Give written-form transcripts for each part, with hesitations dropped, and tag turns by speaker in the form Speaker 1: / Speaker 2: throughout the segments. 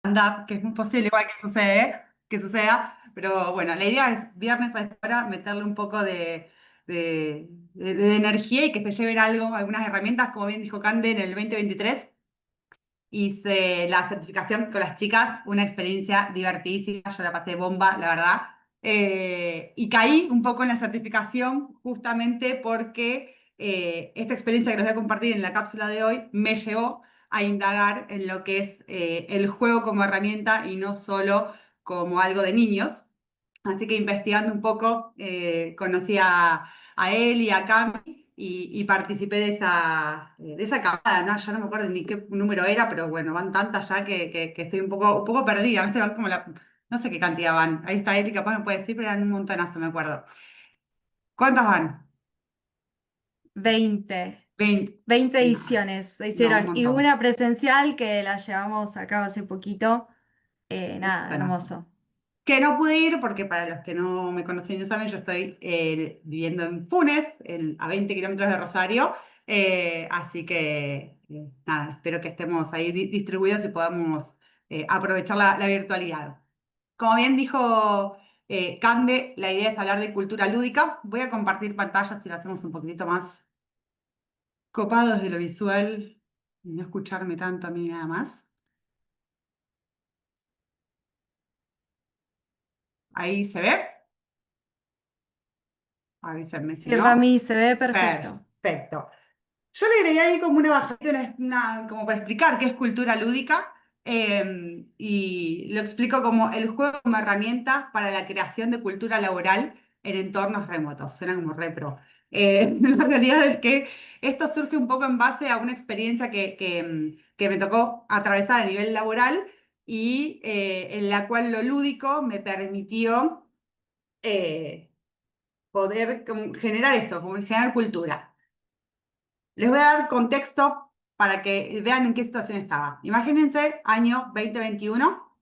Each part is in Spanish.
Speaker 1: stand-up, que es muy posible igual que suceda, pero bueno, la idea es viernes a esta hora meterle un poco de energía y que se lleven algo, algunas herramientas, como bien dijo Cande, en el 2023. Hice la certificación con las chicas, una experiencia divertidísima, yo la pasé bomba, la verdad. Y caí un poco en la certificación justamente porque esta experiencia que les voy a compartir en la cápsula de hoy me llevó a indagar en lo que es el juego como herramienta y no solo como algo de niños. Así que investigando un poco, conocí a él y a Cami y participé de esa camada, ¿no? Ya no me acuerdo ni qué número era, pero bueno, van tantas ya que estoy un poco perdida, no sé, van como no sé qué cantidad van. Ahí está él y capaz me puede decir, pero eran un montonazo, me acuerdo. ¿Cuántas van?
Speaker 2: 20
Speaker 1: 20.
Speaker 2: 20
Speaker 1: No,
Speaker 2: ediciones se
Speaker 1: no, un
Speaker 2: hicieron y
Speaker 1: montón.
Speaker 2: una presencial que la llevamos a cabo hace poquito.
Speaker 1: Un
Speaker 2: Nada,
Speaker 1: montonazo.
Speaker 2: hermoso.
Speaker 1: Que no pude ir porque para los que no me conocen y no saben, yo estoy viviendo en Funes, a 20 kilómetros de Rosario, así que nada, espero que estemos ahí distribuidos y podamos aprovechar la virtualidad. Como bien dijo Cande, la idea es hablar de cultura lúdica. Voy a compartir pantallas si lo hacemos un poquitito más copado desde lo visual y no escucharme tanto a mí nada más. Ahí se ve, avísenme si
Speaker 2: Sí,
Speaker 1: no.
Speaker 2: Rami, se ve perfecto.
Speaker 1: Perfecto. Yo le agregué ahí como una bajadita, como para explicar qué es cultura lúdica, y lo explico como el juego como herramienta para la creación de cultura laboral en entornos remotos. Suena como repro. La realidad es que esto surge un poco en base a una experiencia que me tocó atravesar a nivel laboral y en la cual lo lúdico me permitió eh, poder como generar esto, como generar cultura. Les voy a dar contexto para que vean en qué situación estaba. Imagínense, año 2021,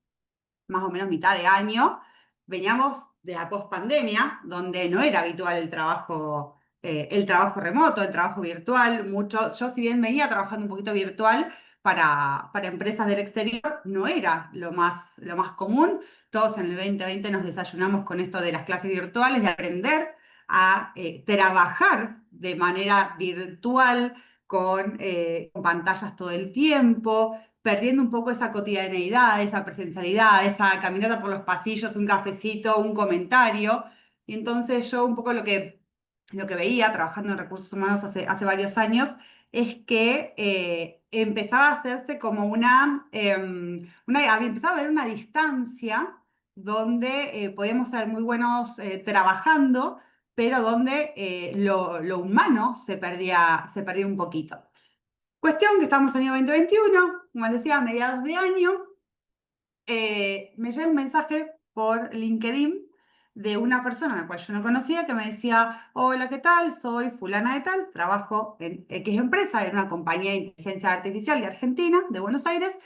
Speaker 1: más o menos mitad de año, veníamos de la pospandemia, donde no era habitual el trabajo remoto, el trabajo virtual. Yo si bien venía trabajando un poquito virtual para empresas del exterior, no era lo más común. Todos en el 2020 nos desayunamos con esto de las clases virtuales, de aprender a trabajar de manera virtual con pantallas todo el tiempo, perdiendo un poco esa cotidianeidad, esa presencialidad, esa caminata por los pasillos, un cafecito, un comentario. Y entonces yo un poco lo que veía trabajando en recursos humanos hace varios años es que empezaba a hacerse como empezaba a haber una distancia donde podíamos ser muy buenos trabajando, pero donde lo humano se perdía un poquito. Cuestión que estamos en el año 2021, como les decía, a mediados de año, me llega un mensaje por LinkedIn de una persona a la cual yo no conocía que me decía, hola, ¿qué tal? Soy fulana de tal, trabajo en X empresa, en una compañía de inteligencia artificial de Argentina, de Buenos Aires.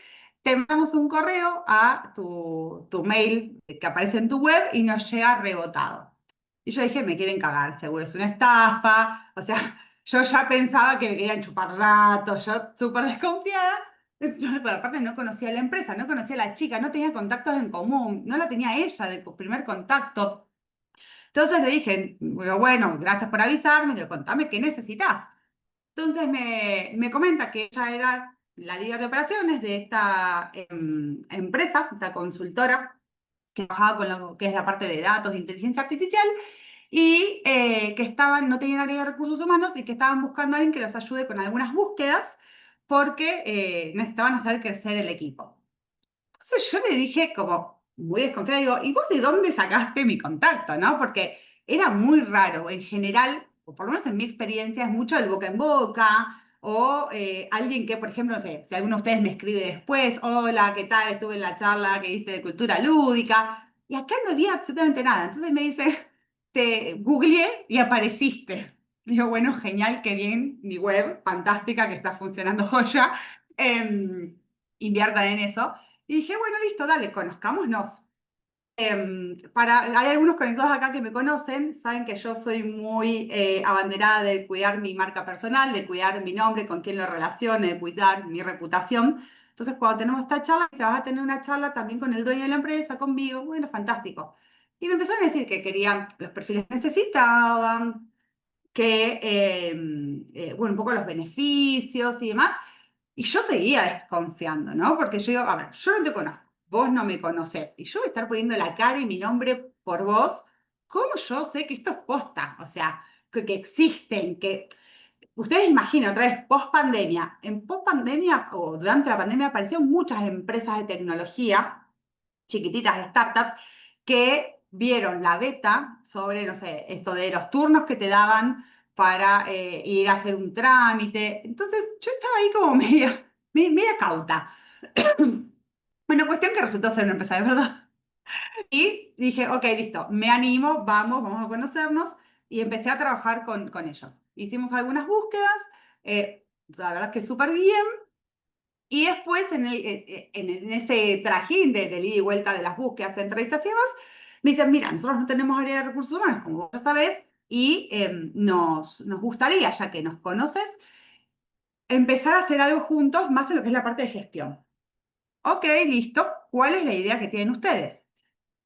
Speaker 1: Te mandamos un correo a tu mail que aparece en tu web y nos llega rebotado. Y yo dije, me quieren cagar, seguro es una estafa. O sea, yo ya pensaba que me querían chupar datos, yo súper desconfiada. Entonces, pero aparte no conocía la empresa, no conocía a la chica, no tenía contactos en común, no la tenía ella de primer contacto. Entonces le dije, digo, bueno, gracias por avisarme, digo, contame qué necesitas. Entonces me comenta que ella era la líder de operaciones de esta empresa, esta consultora, que trabajaba con lo que es la parte de datos, de inteligencia artificial, y que no tenían área de recursos humanos y que estaban buscando a alguien que los ayude con algunas búsquedas porque necesitaban hacer crecer el equipo. Entonces yo le dije como muy desconfiada, digo, ¿y vos de dónde sacaste mi contacto, no? Porque era muy raro, en general, o por lo menos en mi experiencia, es mucho el boca en boca, o alguien que, por ejemplo, no sé, si alguno de ustedes me escribe después, hola, ¿qué tal? Estuve en la charla que diste de cultura lúdica, y acá no había absolutamente nada. Entonces me dice, te googleé y apareciste. Digo, bueno, genial, qué bien, mi web, fantástica, que está funcionando joya. Inviertan en eso. Y dije, bueno, listo, dale, conozcámonos. Hay algunos conectados acá que me conocen, saben que yo soy muy abanderada de cuidar mi marca personal, de cuidar mi nombre, con quién lo relacione, de cuidar mi reputación. Entonces, cuando tenemos esta charla, se vas a tener una charla también con el dueño de la empresa, conmigo. Bueno, fantástico. Y me empezaron a decir que querían los perfiles que necesitaban, que, bueno, un poco los beneficios y demás. Y yo seguía desconfiando, ¿no? Porque yo digo, a ver, yo no te conozco, vos no me conocés, y yo voy a estar poniendo la cara y mi nombre por vos. ¿Cómo yo sé que esto es posta? O sea, que existen, que ustedes imaginen otra vez, post pandemia. En post pandemia o durante la pandemia aparecieron muchas empresas de tecnología, chiquititas, startups, que vieron la beta sobre, no sé, esto de los turnos que te daban para ir a hacer un trámite. Entonces yo estaba ahí como media cauta. Bueno, cuestión que resultó ser una empresa de verdad. Y dije, ok, listo, me animo, vamos a conocernos. Y empecé a trabajar con ellos. Hicimos algunas búsquedas, la verdad que súper bien. Y después, en ese trajín del ida y vuelta de las búsquedas, entrevistas y demás, me dicen, mira, nosotros no tenemos área de recursos humanos, como vos ya sabés, y nos gustaría, ya que nos conoces, empezar a hacer algo juntos, más en lo que es la parte de gestión. Ok, listo, ¿cuál es la idea que tienen ustedes?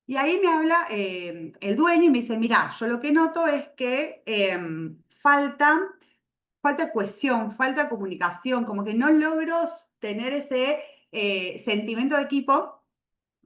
Speaker 1: Y ahí me habla el dueño y me dice, mira, yo lo que noto es que falta cohesión, falta comunicación, como que no logro tener ese sentimiento de equipo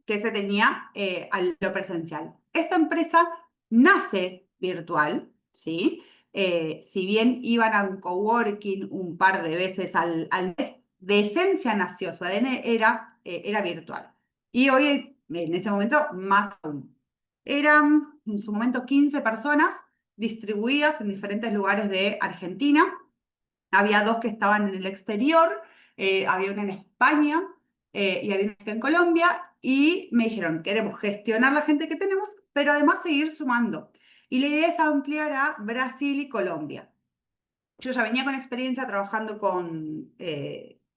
Speaker 1: que se tenía a lo presencial. Esta empresa nace virtual, ¿sí? Si bien iban a un coworking un par de veces al mes, de esencia nació, su ADN era virtual. Y hoy, en ese momento, más aún. Eran en su momento 15 personas distribuidas en diferentes lugares de Argentina. Había dos que estaban en el exterior, había una en España y había una en Colombia, y me dijeron, queremos gestionar la gente que tenemos, pero además seguir sumando. Y la idea es ampliar a Brasil y Colombia. Yo ya venía con experiencia trabajando con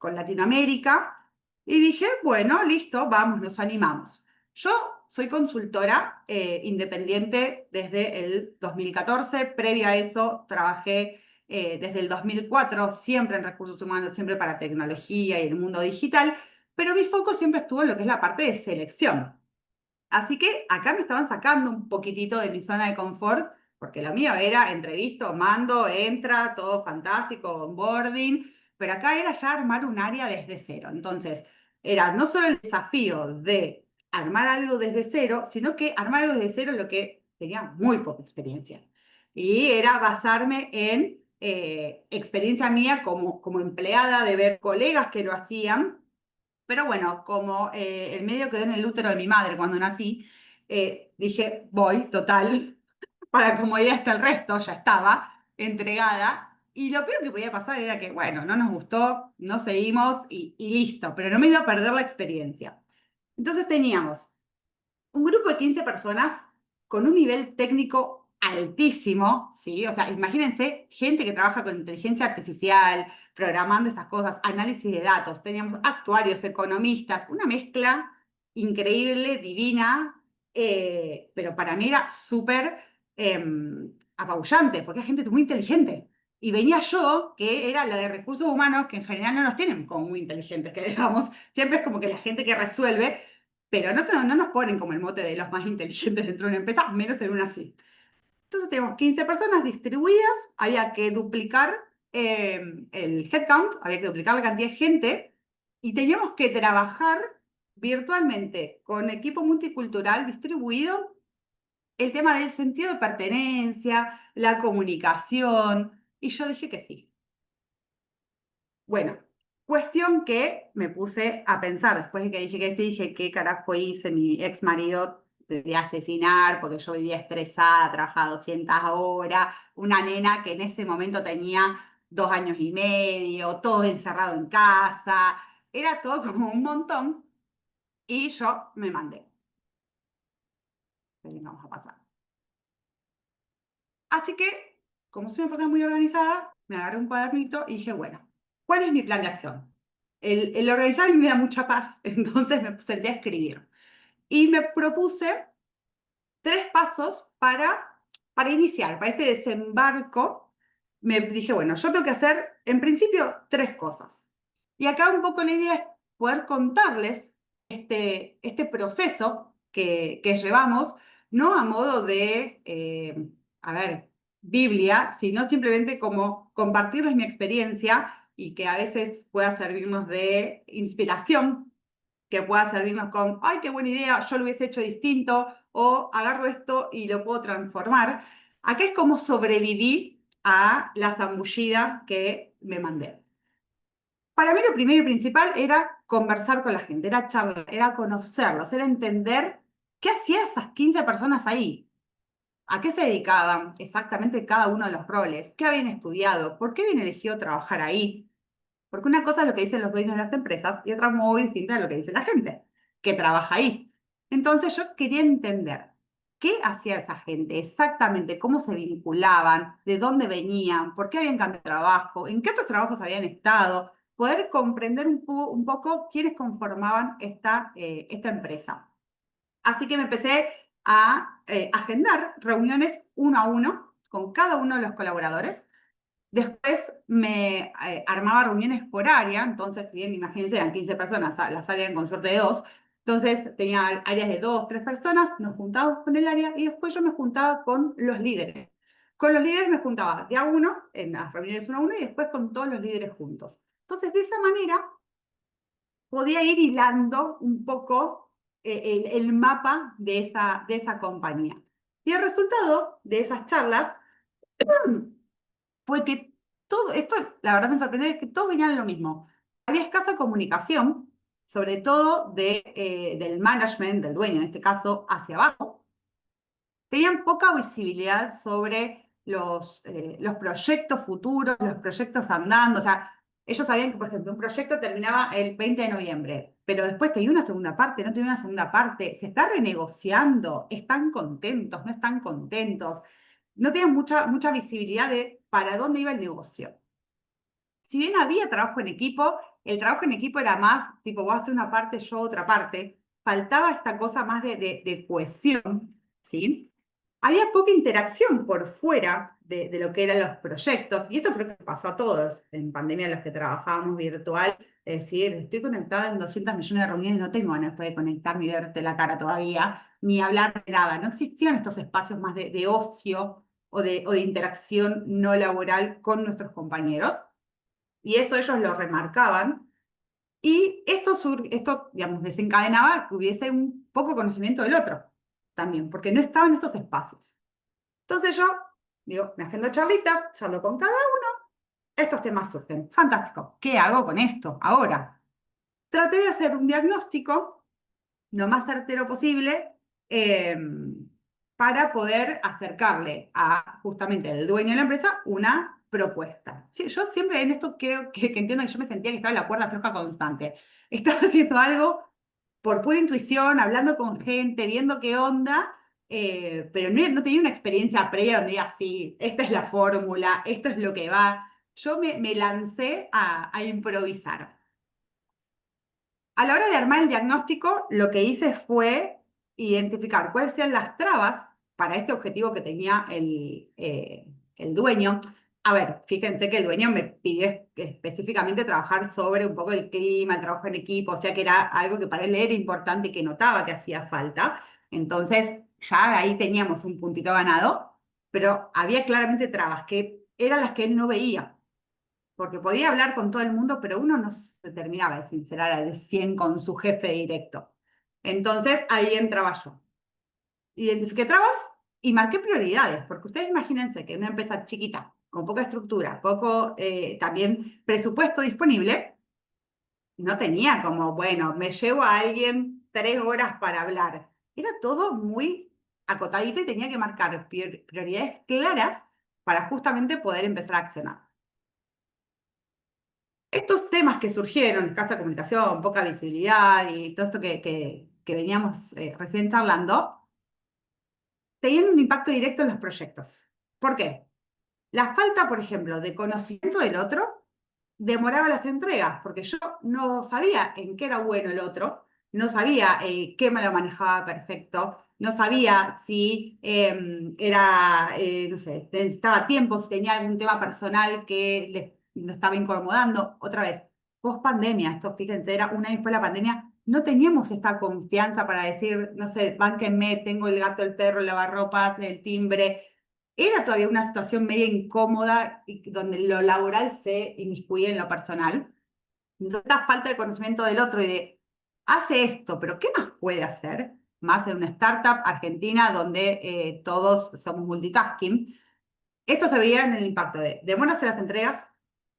Speaker 1: Latinoamérica y dije, bueno, listo, vamos, nos animamos. Yo soy consultora independiente desde el 2014. Previo a eso trabajé desde el 2004, siempre en recursos humanos, siempre para tecnología y el mundo digital, pero mi foco siempre estuvo en lo que es la parte de selección. Así que acá me estaban sacando un poquitito de mi zona de confort, porque lo mío era entrevisto, mando, entra, todo fantástico, onboarding, pero acá era ya armar un área desde cero. Entonces, era no solo el desafío de armar algo desde cero, sino que armar algo desde cero en lo que tenía muy poca experiencia. Y era basarme en experiencia mía como empleada, de ver colegas que lo hacían, pero bueno, como el medio quedó en el útero de mi madre cuando nací, dije, voy, total, para comodidad está el resto, ya estaba entregada. Y lo peor que podía pasar era que, bueno, no nos gustó, no seguimos y listo, pero no me iba a perder la experiencia. Entonces teníamos un grupo de 15 personas con un nivel técnico altísimo, ¿sí? O sea, imagínense gente que trabaja con inteligencia artificial, programando estas cosas, análisis de datos, teníamos actuarios, economistas, una mezcla increíble, divina, pero para mí era súper apabullante, porque hay gente muy inteligente. Y venía yo, que era la de recursos humanos, que en general no nos tienen como muy inteligentes, que digamos, siempre es como que la gente que resuelve, pero no nos ponen como el mote de los más inteligentes dentro de una empresa, menos en una así. Entonces tenemos 15 personas distribuidas, había que duplicar el headcount, había que duplicar la cantidad de gente y teníamos que trabajar virtualmente con equipo multicultural distribuido el tema del sentido de pertenencia, la comunicación, y yo dije que sí. Bueno, cuestión que me puse a pensar después de que dije que sí, dije, ¿qué carajo hice? Mi ex marido debería asesinar porque yo vivía estresada, trabajaba 200 horas, una nena que en ese momento tenía 2 años y medio, todo encerrado en casa, era todo como un montón, y yo me mandé. Vamos a pasar. Así que, como soy una persona muy organizada, me agarré un cuadernito y dije, bueno, ¿cuál es mi plan de acción? El organizar me da mucha paz, entonces me senté a escribir. Y me propuse 3 pasos para iniciar, para este desembarco. Me dije, bueno, yo tengo que hacer, en principio, 3 cosas. Y acá un poco la idea es poder contarles este proceso que llevamos, no a modo de, a ver, Biblia, sino simplemente como compartirles mi experiencia y que a veces pueda servirnos de inspiración, que pueda servirnos con, ay, qué buena idea, yo lo hubiese hecho distinto, o agarro esto y lo puedo transformar. Acá es como sobreviví a la zambullida que me mandé. Para mí lo primero y principal era conversar con la gente, era charlar, era conocerlos, era entender qué hacían esas 15 personas ahí, a qué se dedicaban exactamente cada uno de los roles, qué habían estudiado, por qué habían elegido trabajar ahí. Porque una cosa es lo que dicen los dueños de las empresas y otra muy distinta es lo que dice la gente que trabaja ahí. Entonces yo quería entender qué hacía esa gente exactamente, cómo se vinculaban, de dónde venían, por qué habían cambiado de trabajo, en qué otros trabajos habían estado, poder comprender un poco quiénes conformaban esta empresa. Así que me empecé a agendar reuniones uno a uno con cada uno de los colaboradores. Después me armaba reuniones por área, entonces, bien, imagínense, eran 15 personas, las áreas con suerte de dos. Entonces tenía áreas de dos, tres personas, nos juntábamos con el área y después yo me juntaba con los líderes. Con los líderes me juntaba de a uno, en las reuniones uno a uno, y después con todos los líderes juntos. Entonces, de esa manera podía ir hilando un poco el mapa de esa compañía. Y el resultado de esas charlas fue que todo, esto la verdad me sorprendió, es que todos venían lo mismo. Había escasa comunicación, sobre todo del management, del dueño en este caso, hacia abajo. Tenían poca visibilidad sobre los proyectos futuros, los proyectos andando. O sea, ellos sabían que, por ejemplo, un proyecto terminaba el 20 de noviembre, pero después tenía una segunda parte, no tenía una segunda parte, se está renegociando, están contentos, no están contentos. No tenían mucha visibilidad de para dónde iba el negocio. Si bien había trabajo en equipo, el trabajo en equipo era más, tipo, vos haces una parte, yo otra parte. Faltaba esta cosa más de cohesión, ¿sí? Había poca interacción por fuera de lo que eran los proyectos, y esto creo que pasó a todos en pandemia, los que trabajábamos virtual, es decir, estoy conectada en 200 millones de reuniones, no tengo ganas de conectarme y verte la cara todavía, ni hablar de nada. No existían estos espacios más de ocio o de interacción no laboral con nuestros compañeros, y eso ellos lo remarcaban. Y esto, digamos, desencadenaba que hubiese un poco conocimiento del otro también, porque no estaban estos espacios. Entonces yo, digo, me agendo charlitas, charlo con cada uno, estos temas surgen. Fantástico. ¿Qué hago con esto ahora? Traté de hacer un diagnóstico lo más certero posible eh, para poder acercarle a justamente el dueño de la empresa una propuesta. Sí, yo siempre en esto creo que entiendo que yo me sentía que estaba en la cuerda floja constante. Estaba haciendo algo por pura intuición, hablando con gente, viendo qué onda, pero no tenía una experiencia previa donde diga, sí, esta es la fórmula, esto es lo que va. Yo me lancé a improvisar. A la hora de armar el diagnóstico, lo que hice fue identificar cuáles eran las trabas para este objetivo que tenía el dueño. A ver, fíjense que el dueño me pidió específicamente trabajar sobre un poco el clima, el trabajo en equipo, o sea que era algo que para él era importante y que notaba que hacía falta. Entonces, ya de ahí teníamos un puntito ganado, pero había claramente trabas que eran las que él no veía, porque podía hablar con todo el mundo, pero uno no se terminaba de sincerar al 100 con su jefe directo. Entonces ahí entraba yo. Identifiqué trabas y marqué prioridades, porque ustedes imagínense que una empresa chiquita, con poca estructura, poco también presupuesto disponible, no tenía como, bueno, me llevo a alguien 3 horas para hablar. Era todo muy acotadito y tenía que marcar prioridades claras para justamente poder empezar a accionar. Estos temas que surgieron, escasa comunicación, poca visibilidad y todo esto que veníamos recién charlando, tenían un impacto directo en los proyectos. ¿Por qué? La falta, por ejemplo, de conocimiento del otro demoraba las entregas, porque yo no sabía en qué era bueno el otro, no sabía qué me lo manejaba perfecto, no sabía si no sé, necesitaba tiempo, si tenía algún tema personal que le estaba incomodando. Otra vez, post pandemia, esto fíjense, era un año después de la pandemia, no teníamos esta confianza para decir, no sé, bánquenme, tengo el gato, el perro, el lavarropas, el timbre. Era todavía una situación media incómoda y donde lo laboral se inmiscuía en lo personal. Entonces, esta falta de conocimiento del otro y de, hace esto, pero ¿qué más puede hacer? Más en una startup argentina donde todos somos multitasking. Esto se veía en el impacto de demoras en las entregas,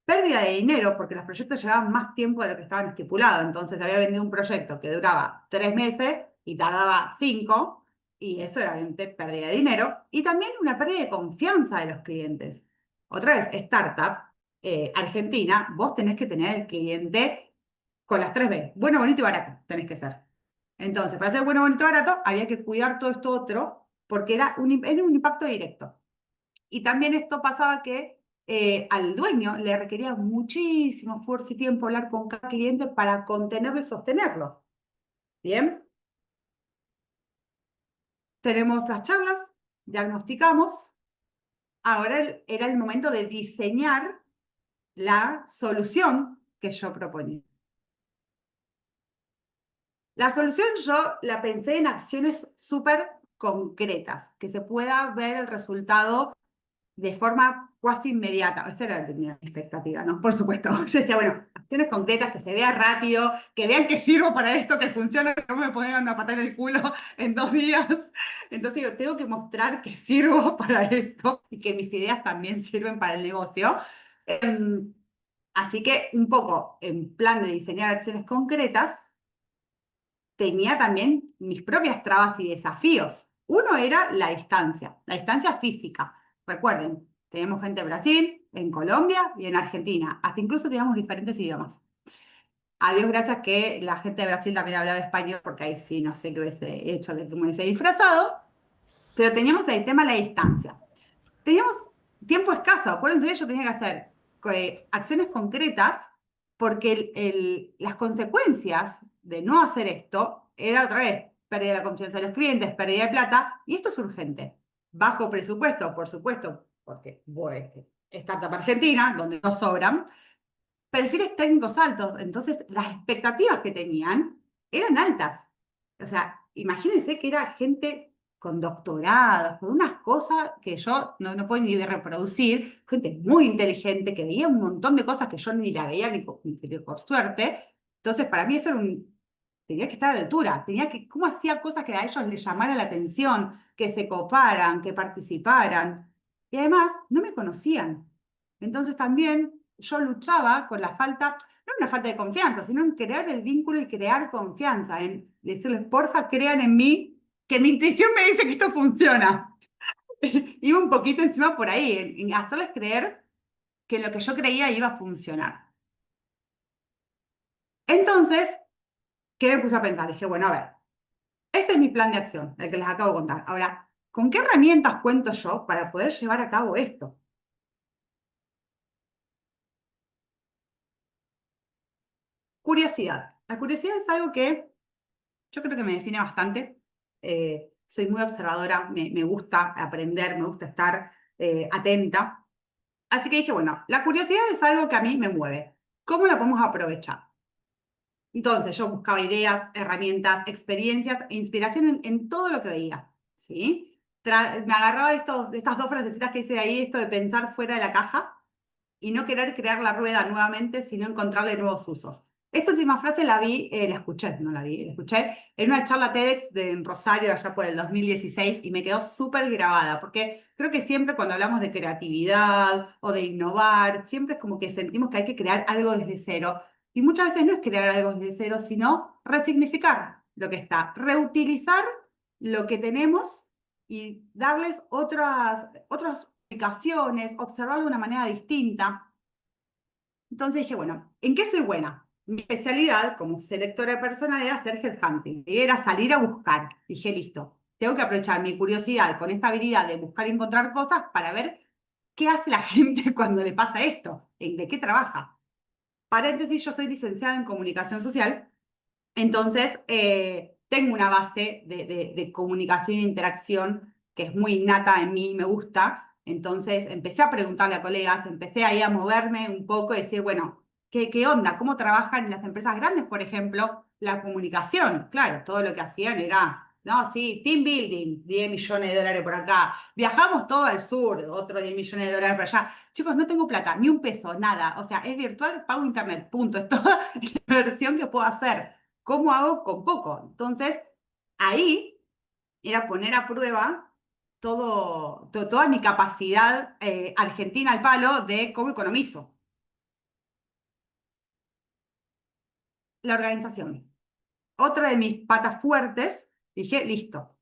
Speaker 1: pérdida de dinero, porque los proyectos llevaban más tiempo de lo que estaban estipulados. Entonces había vendido un proyecto que duraba 3 meses y tardaba 5, y eso era obviamente pérdida de dinero. Y también una pérdida de confianza de los clientes. Otra vez, startup, Argentina, vos tenés que tener el cliente con las 3 B, bueno, bonito y barato, tenés que ser. Entonces, para ser bueno, bonito y barato, había que cuidar todo esto otro, porque era un impacto directo. Y también esto pasaba que al dueño le requería muchísimo esfuerzo y tiempo hablar con cada cliente para contenerlo y sostenerlo. Bien, tenemos las charlas, diagnosticamos, ahora era el momento de diseñar la solución que yo proponía. La solución yo la pensé en acciones súper concretas, que se pueda ver el resultado de forma casi inmediata. Esa era mi expectativa, ¿no? Por supuesto. Yo decía, bueno, acciones concretas, que se vea rápido, que vean que sirvo para esto, que funciona, que no me pongan una patada en el culo en 2 días. Entonces yo tengo que mostrar que sirvo para esto y que mis ideas también sirven para el negocio. Así que un poco en plan de diseñar acciones concretas, tenía también mis propias trabas y desafíos. Uno era la distancia física. Recuerden, tenemos gente en Brasil, en Colombia y en Argentina. Hasta incluso teníamos diferentes idiomas. A Dios gracias que la gente de Brasil también hablaba español, porque ahí sí no sé qué hubiese hecho de que me hubiese disfrazado, pero teníamos el tema de la distancia. Teníamos tiempo escaso, acuérdense que yo tenía que hacer acciones concretas porque las consecuencias de no hacer esto era otra vez pérdida de la confianza de los clientes, pérdida de plata, y esto es urgente. Bajo presupuesto, por supuesto, porque startup argentina, donde no sobran, perfiles técnicos altos, entonces las expectativas que tenían eran altas. O sea, imagínense que era gente con doctorados, con unas cosas que yo no puedo ni reproducir, gente muy inteligente que veía un montón de cosas que yo ni la veía ni por suerte. Entonces, para mí eso era tenía que estar a la altura, cómo hacía cosas que a ellos les llamara la atención, que se coparan, que participaran. Y además, no me conocían. Entonces también yo luchaba con la falta, no una falta de confianza, sino en crear el vínculo y crear confianza, en decirles, porfa, crean en mí, que mi intuición me dice que esto funciona. Iba un poquito encima por ahí, en hacerles creer que lo que yo creía iba a funcionar. Entonces, ¿qué me puse a pensar? Dije, bueno, a ver, este es mi plan de acción, el que les acabo de contar. Ahora, ¿con qué herramientas cuento yo para poder llevar a cabo esto? Curiosidad. La curiosidad es algo que yo creo que me define bastante. Soy muy observadora, me gusta aprender, me gusta estar atenta. Así que dije, bueno, la curiosidad es algo que a mí me mueve. ¿Cómo la podemos aprovechar? Entonces yo buscaba ideas, herramientas, experiencias e inspiración en todo lo que veía. ¿Sí? Me agarraba de estas dos frasecitas que hice ahí, esto de pensar fuera de la caja y no querer crear la rueda nuevamente, sino encontrarle nuevos usos. Esta última frase la escuché, no la vi, la escuché en una charla TEDx en Rosario allá por el 2016 y me quedó súper grabada, porque creo que siempre cuando hablamos de creatividad o de innovar, siempre es como que sentimos que hay que crear algo desde cero. Y muchas veces no es crear algo desde cero, sino resignificar lo que está, reutilizar lo que tenemos y darles otras aplicaciones, observarlo de una manera distinta. Entonces dije, bueno, ¿en qué soy buena? Mi especialidad como selectora personal era hacer headhunting, era salir a buscar. Dije, listo, tengo que aprovechar mi curiosidad con esta habilidad de buscar y encontrar cosas para ver qué hace la gente cuando le pasa esto, de qué trabaja. Paréntesis, yo soy licenciada en comunicación social, entonces tengo una base de comunicación e interacción que es muy innata en mí, me gusta. Entonces empecé a preguntarle a colegas, empecé ahí a moverme un poco y decir, bueno, ¿Qué onda? ¿Cómo trabajan en las empresas grandes, por ejemplo, la comunicación? Claro, todo lo que hacían era, no, sí, team building, 10 millones de dólares por acá. Viajamos todo al sur, otros 10 millones de dólares por allá. Chicos, no tengo plata, ni un peso, nada. O sea, es virtual, pago internet, punto. Es toda la versión que puedo hacer. ¿Cómo hago con poco? Entonces, ahí era poner a prueba toda mi capacidad argentina al palo de cómo economizo. La organización. Otra de mis patas fuertes, dije, listo,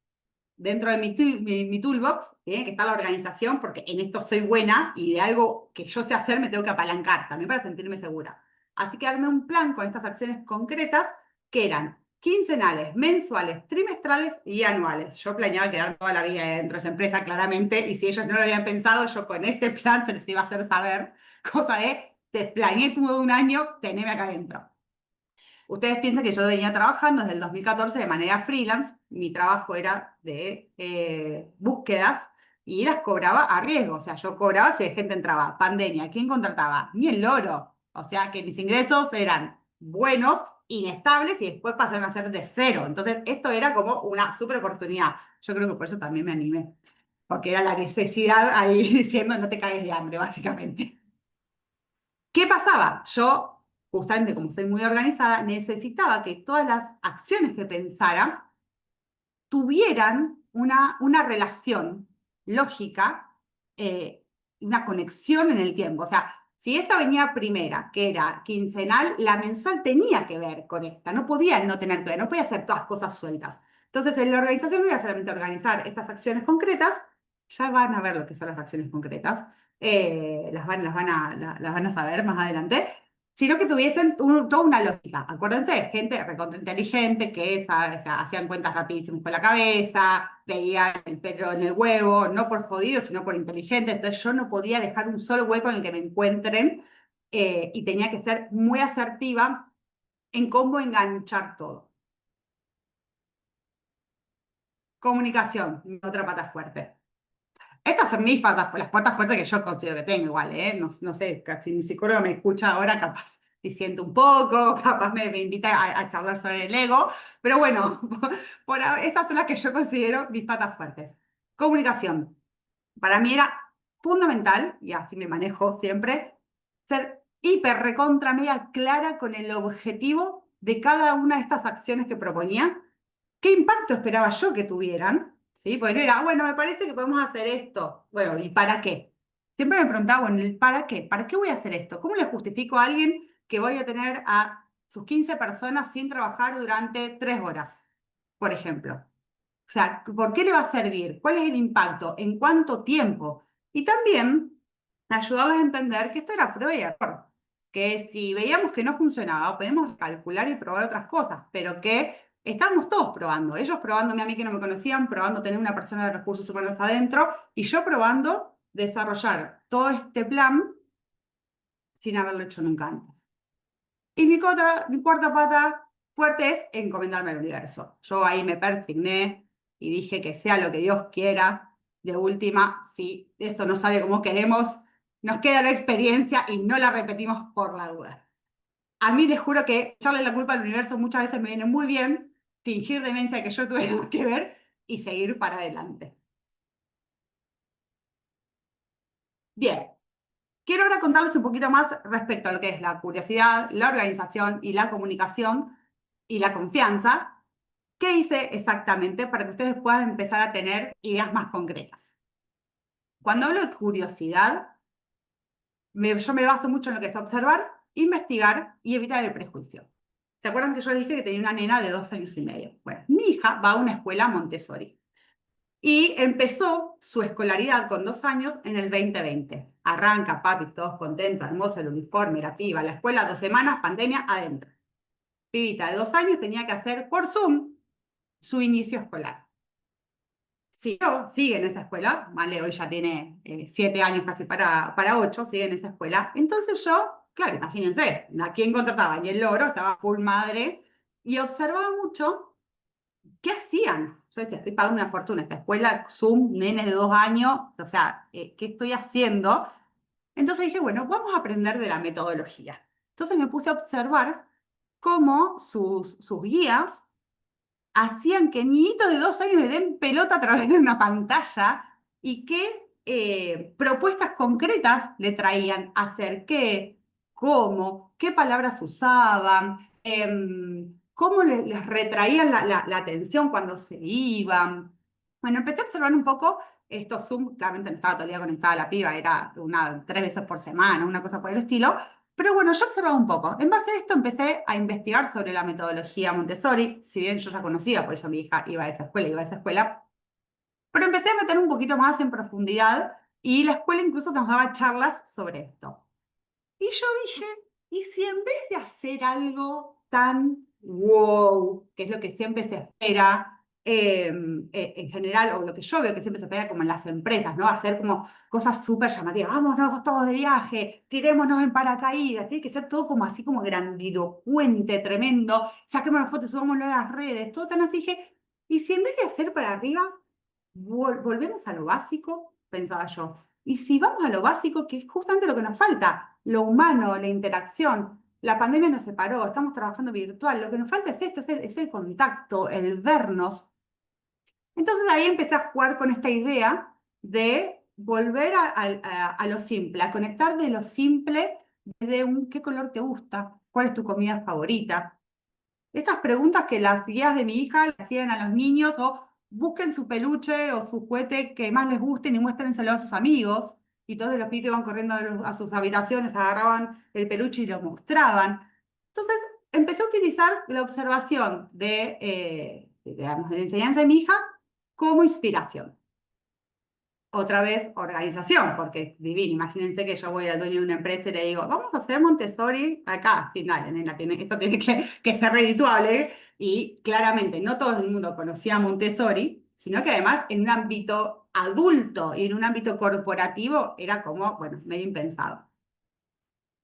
Speaker 1: dentro de mi toolbox tiene que estar la organización porque en esto soy buena y de algo que yo sé hacer me tengo que apalancar también para sentirme segura. Así que armé un plan con estas acciones concretas que eran quincenales, mensuales, trimestrales y anuales. Yo planeaba quedar toda la vida dentro de esa empresa, claramente, y si ellos no lo habían pensado, yo con este plan se les iba a hacer saber, cosa de, te planeé todo un año, teneme acá adentro. Ustedes piensan que yo venía trabajando desde el 2014 de manera freelance. Mi trabajo era de búsquedas y las cobraba a riesgo. O sea, yo cobraba si la gente entraba. Pandemia, ¿quién contrataba? Ni el loro. O sea, que mis ingresos eran buenos, inestables y después pasaron a ser de cero. Entonces, esto era como una súper oportunidad. Yo creo que por eso también me animé. Porque era la necesidad ahí diciendo no te caes de hambre, básicamente. ¿Qué pasaba? Yo, justamente como soy muy organizada, necesitaba que todas las acciones que pensara tuvieran una relación lógica, una conexión en el tiempo. O sea, si esta venía primera, que era quincenal, la mensual tenía que ver con esta, no podía no tener que ver, no podía hacer todas cosas sueltas. Entonces, en la organización no era solamente organizar estas acciones concretas, ya van a ver lo que son las acciones concretas, las van a saber más adelante, sino que tuviesen toda una lógica. Acuérdense, gente recontra inteligente que o sea, hacían cuentas rapidísimas con la cabeza, veían el pelo en el huevo, no por jodido, sino por inteligente. Entonces yo no podía dejar un solo hueco en el que me encuentren y tenía que ser muy asertiva en cómo enganchar todo. Comunicación, otra pata fuerte. Estas son mis patas, las patas fuertes que yo considero que tengo igual, ¿eh? No, no sé, si mi psicólogo me escucha ahora, capaz disiente un poco, capaz me invita a charlar sobre el ego, pero bueno, estas son las que yo considero mis patas fuertes. Comunicación. Para mí era fundamental, y así me manejo siempre, ser hiper recontra mega clara con el objetivo de cada una de estas acciones que proponía, qué impacto esperaba yo que tuvieran, ¿sí? Porque no era, bueno, me parece que podemos hacer esto. Bueno, ¿y para qué? Siempre me preguntaba, bueno, ¿el para qué? ¿Para qué voy a hacer esto? ¿Cómo le justifico a alguien que voy a tener a sus 15 personas sin trabajar durante 3 horas, por ejemplo? O sea, ¿por qué le va a servir? ¿Cuál es el impacto? ¿En cuánto tiempo? Y también ayudarles a entender que esto era prueba y error. Que si veíamos que no funcionaba, podemos calcular y probar otras cosas, pero que estábamos todos probando. Ellos probándome a mí que no me conocían, probando tener una persona de recursos humanos adentro, y yo probando desarrollar todo este plan sin haberlo hecho nunca antes. Y mi cuarta pata fuerte es encomendarme al universo. Yo ahí me persigné y dije que sea lo que Dios quiera. De última, si esto no sale como queremos, nos queda la experiencia y no la repetimos por la duda. A mí les juro que echarle la culpa al universo muchas veces me viene muy bien, fingir demencia que yo tuve nada que ver y seguir para adelante. Bien, quiero ahora contarles un poquito más respecto a lo que es la curiosidad, la organización y la comunicación y la confianza. ¿Qué hice exactamente para que ustedes puedan empezar a tener ideas más concretas? Cuando hablo de curiosidad, yo me baso mucho en lo que es observar, investigar y evitar el prejuicio. ¿Se acuerdan que yo les dije que tenía una nena de 2 años y medio? Bueno, mi hija va a una escuela Montessori y empezó su escolaridad con 2 años en el 2020. Arranca, papi, todos contentos, hermoso el uniforme, la piba, la escuela, 2 semanas, pandemia, adentro. Pibita de 2 años tenía que hacer por Zoom su inicio escolar. Sigue en esa escuela, ¿vale? Hoy ya tiene 7 años casi para 8, sigue en esa escuela. Entonces yo, claro, imagínense, ¿a quién contrataba? Y el loro estaba full madre y observaba mucho qué hacían. Yo decía, estoy pagando una fortuna, esta escuela, Zoom, nenes de 2 años, o sea, ¿qué estoy haciendo? Entonces dije, bueno, vamos a aprender de la metodología. Entonces me puse a observar cómo sus guías hacían que niñitos de 2 años le den pelota a través de una pantalla y qué propuestas concretas le traían, hacer qué, cómo, qué palabras usaban, cómo les retraían la atención cuando se iban. Bueno, empecé a observar un poco estos Zoom, claramente no estaba todo el día conectada la piba, era 3 veces por semana, una cosa por el estilo, pero bueno, yo observaba un poco. En base a esto empecé a investigar sobre la metodología Montessori, si bien yo ya conocía, por eso mi hija iba a esa escuela, pero empecé a meter un poquito más en profundidad y la escuela incluso nos daba charlas sobre esto. Y yo dije, ¿y si en vez de hacer algo tan wow, que es lo que siempre se espera en general, o lo que yo veo que siempre se espera como en las empresas, ¿no? Hacer como cosas súper llamativas, vámonos todos de viaje, tirémonos en paracaídas, tiene que ser todo como así como grandilocuente, tremendo, saquémonos fotos, subámoslo a las redes, todo tan así. Dije, ¿y si en vez de hacer para arriba, volvemos a lo básico? Pensaba yo. Y si vamos a lo básico, que es justamente lo que nos falta, lo humano, la interacción. La pandemia nos separó, estamos trabajando virtual, lo que nos falta es esto, es el contacto, el vernos. Entonces ahí empecé a jugar con esta idea de volver a lo simple, a conectar de lo simple desde un qué color te gusta, cuál es tu comida favorita, estas preguntas que las guías de mi hija le hacían a los niños, o busquen su peluche o su juguete que más les gusten y muéstrenselo a sus amigos. Y todos los pitos iban corriendo a sus habitaciones, agarraban el peluche y lo mostraban. Entonces, empecé a utilizar la observación digamos, de la enseñanza de mi hija como inspiración. Otra vez, organización, porque es divino. Imagínense que yo voy al dueño de una empresa y le digo, vamos a hacer Montessori acá. Sí, dale, nena, esto tiene que ser redituable. Y claramente no todo el mundo conocía Montessori, sino que además en un ámbito adulto y en un ámbito corporativo era como, bueno, medio impensado.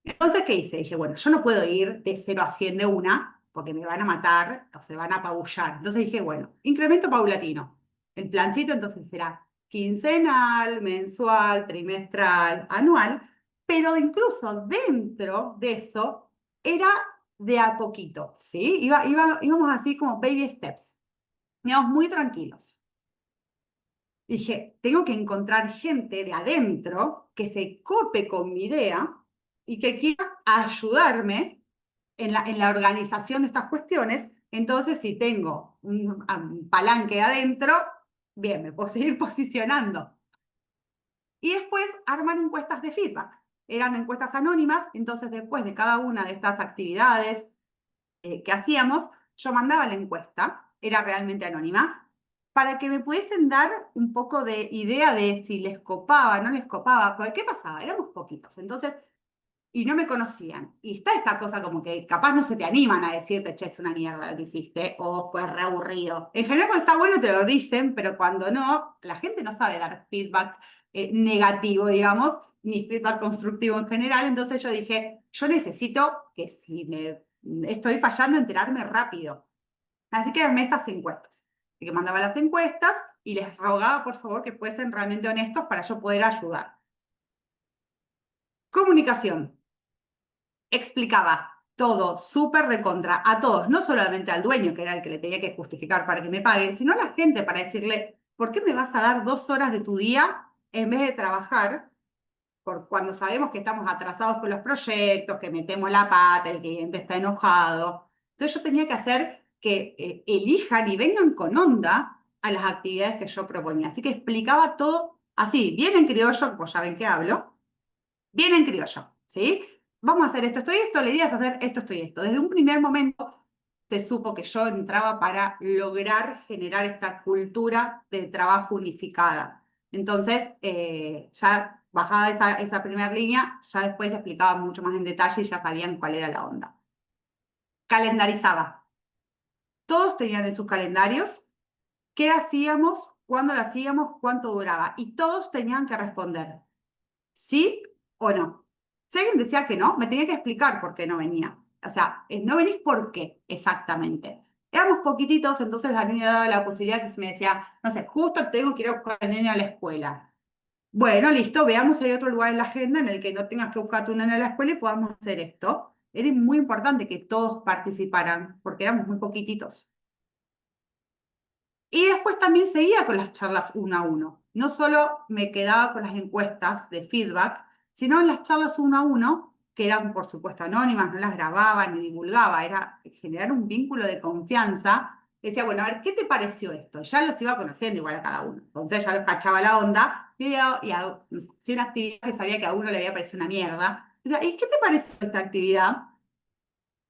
Speaker 1: Entonces, ¿qué hice? Dije, bueno, yo no puedo ir de 0 a 100 de una, porque me van a matar o se van a apabullar. Entonces dije, bueno, incremento paulatino. El plancito entonces será quincenal, mensual, trimestral, anual, pero incluso dentro de eso era de a poquito, ¿sí? Íbamos así como baby steps, íbamos muy tranquilos. Dije, tengo que encontrar gente de adentro que se cope con mi idea y que quiera ayudarme en la organización de estas cuestiones. Entonces, si tengo un palanque de adentro, bien, me puedo seguir posicionando. Y después armar encuestas de feedback. Eran encuestas anónimas, entonces después de cada una de estas actividades que hacíamos, yo mandaba la encuesta, era realmente anónima, para que me pudiesen dar un poco de idea de si les copaba, no les copaba, porque ¿qué pasaba? Éramos poquitos, entonces, y no me conocían. Y está esta cosa como que capaz no se te animan a decirte, che, es una mierda lo que hiciste, o fue re aburrido. En general cuando está bueno te lo dicen, pero cuando no, la gente no sabe dar feedback negativo, digamos, ni feedback constructivo en general. Entonces yo dije, yo necesito que si me estoy fallando, enterarme rápido. Así que armé estas encuestas. Así que mandaba las encuestas y les rogaba, por favor, que fuesen realmente honestos para yo poder ayudar. Comunicación. Explicaba todo, súper recontra, a todos, no solamente al dueño, que era el que le tenía que justificar para que me pague, sino a la gente para decirle, ¿por qué me vas a dar 2 horas de tu día en vez de trabajar? Por cuando sabemos que estamos atrasados con los proyectos, que metemos la pata, el cliente está enojado. Entonces yo tenía que hacer que elijan y vengan con onda a las actividades que yo proponía. Así que explicaba todo así, bien en criollo, pues ya ven que hablo, bien en criollo, ¿sí? Vamos a hacer esto y esto, la idea es hacer esto y esto. Desde un primer momento se supo que yo entraba para lograr generar esta cultura de trabajo unificada. Entonces, ya bajada esa primera línea, ya después explicaba mucho más en detalle y ya sabían cuál era la onda. Calendarizaba. Todos tenían en sus calendarios qué hacíamos, cuándo lo hacíamos, cuánto duraba. Y todos tenían que responder sí o no. Si alguien decía que no, me tenía que explicar por qué no venía. O sea, no venís por qué exactamente. Éramos poquititos, entonces a mí me daba la posibilidad que se me decía, no sé, justo tengo que ir a buscar al nene a la escuela. Bueno, listo, veamos si hay otro lugar en la agenda en el que no tengas que buscar a tu nene a la escuela y podamos hacer esto. Era muy importante que todos participaran, porque éramos muy poquititos. Y después también seguía con las charlas uno a uno. No solo me quedaba con las encuestas de feedback, sino en las charlas uno a uno, que eran por supuesto anónimas, no las grababa ni divulgaba, era generar un vínculo de confianza. Decía, bueno, a ver, ¿qué te pareció esto? Ya los iba conociendo igual a cada uno. Entonces ya los cachaba la onda si una actividad que sabía que a uno le había parecido una mierda. Decía, ¿y qué te pareció esta actividad?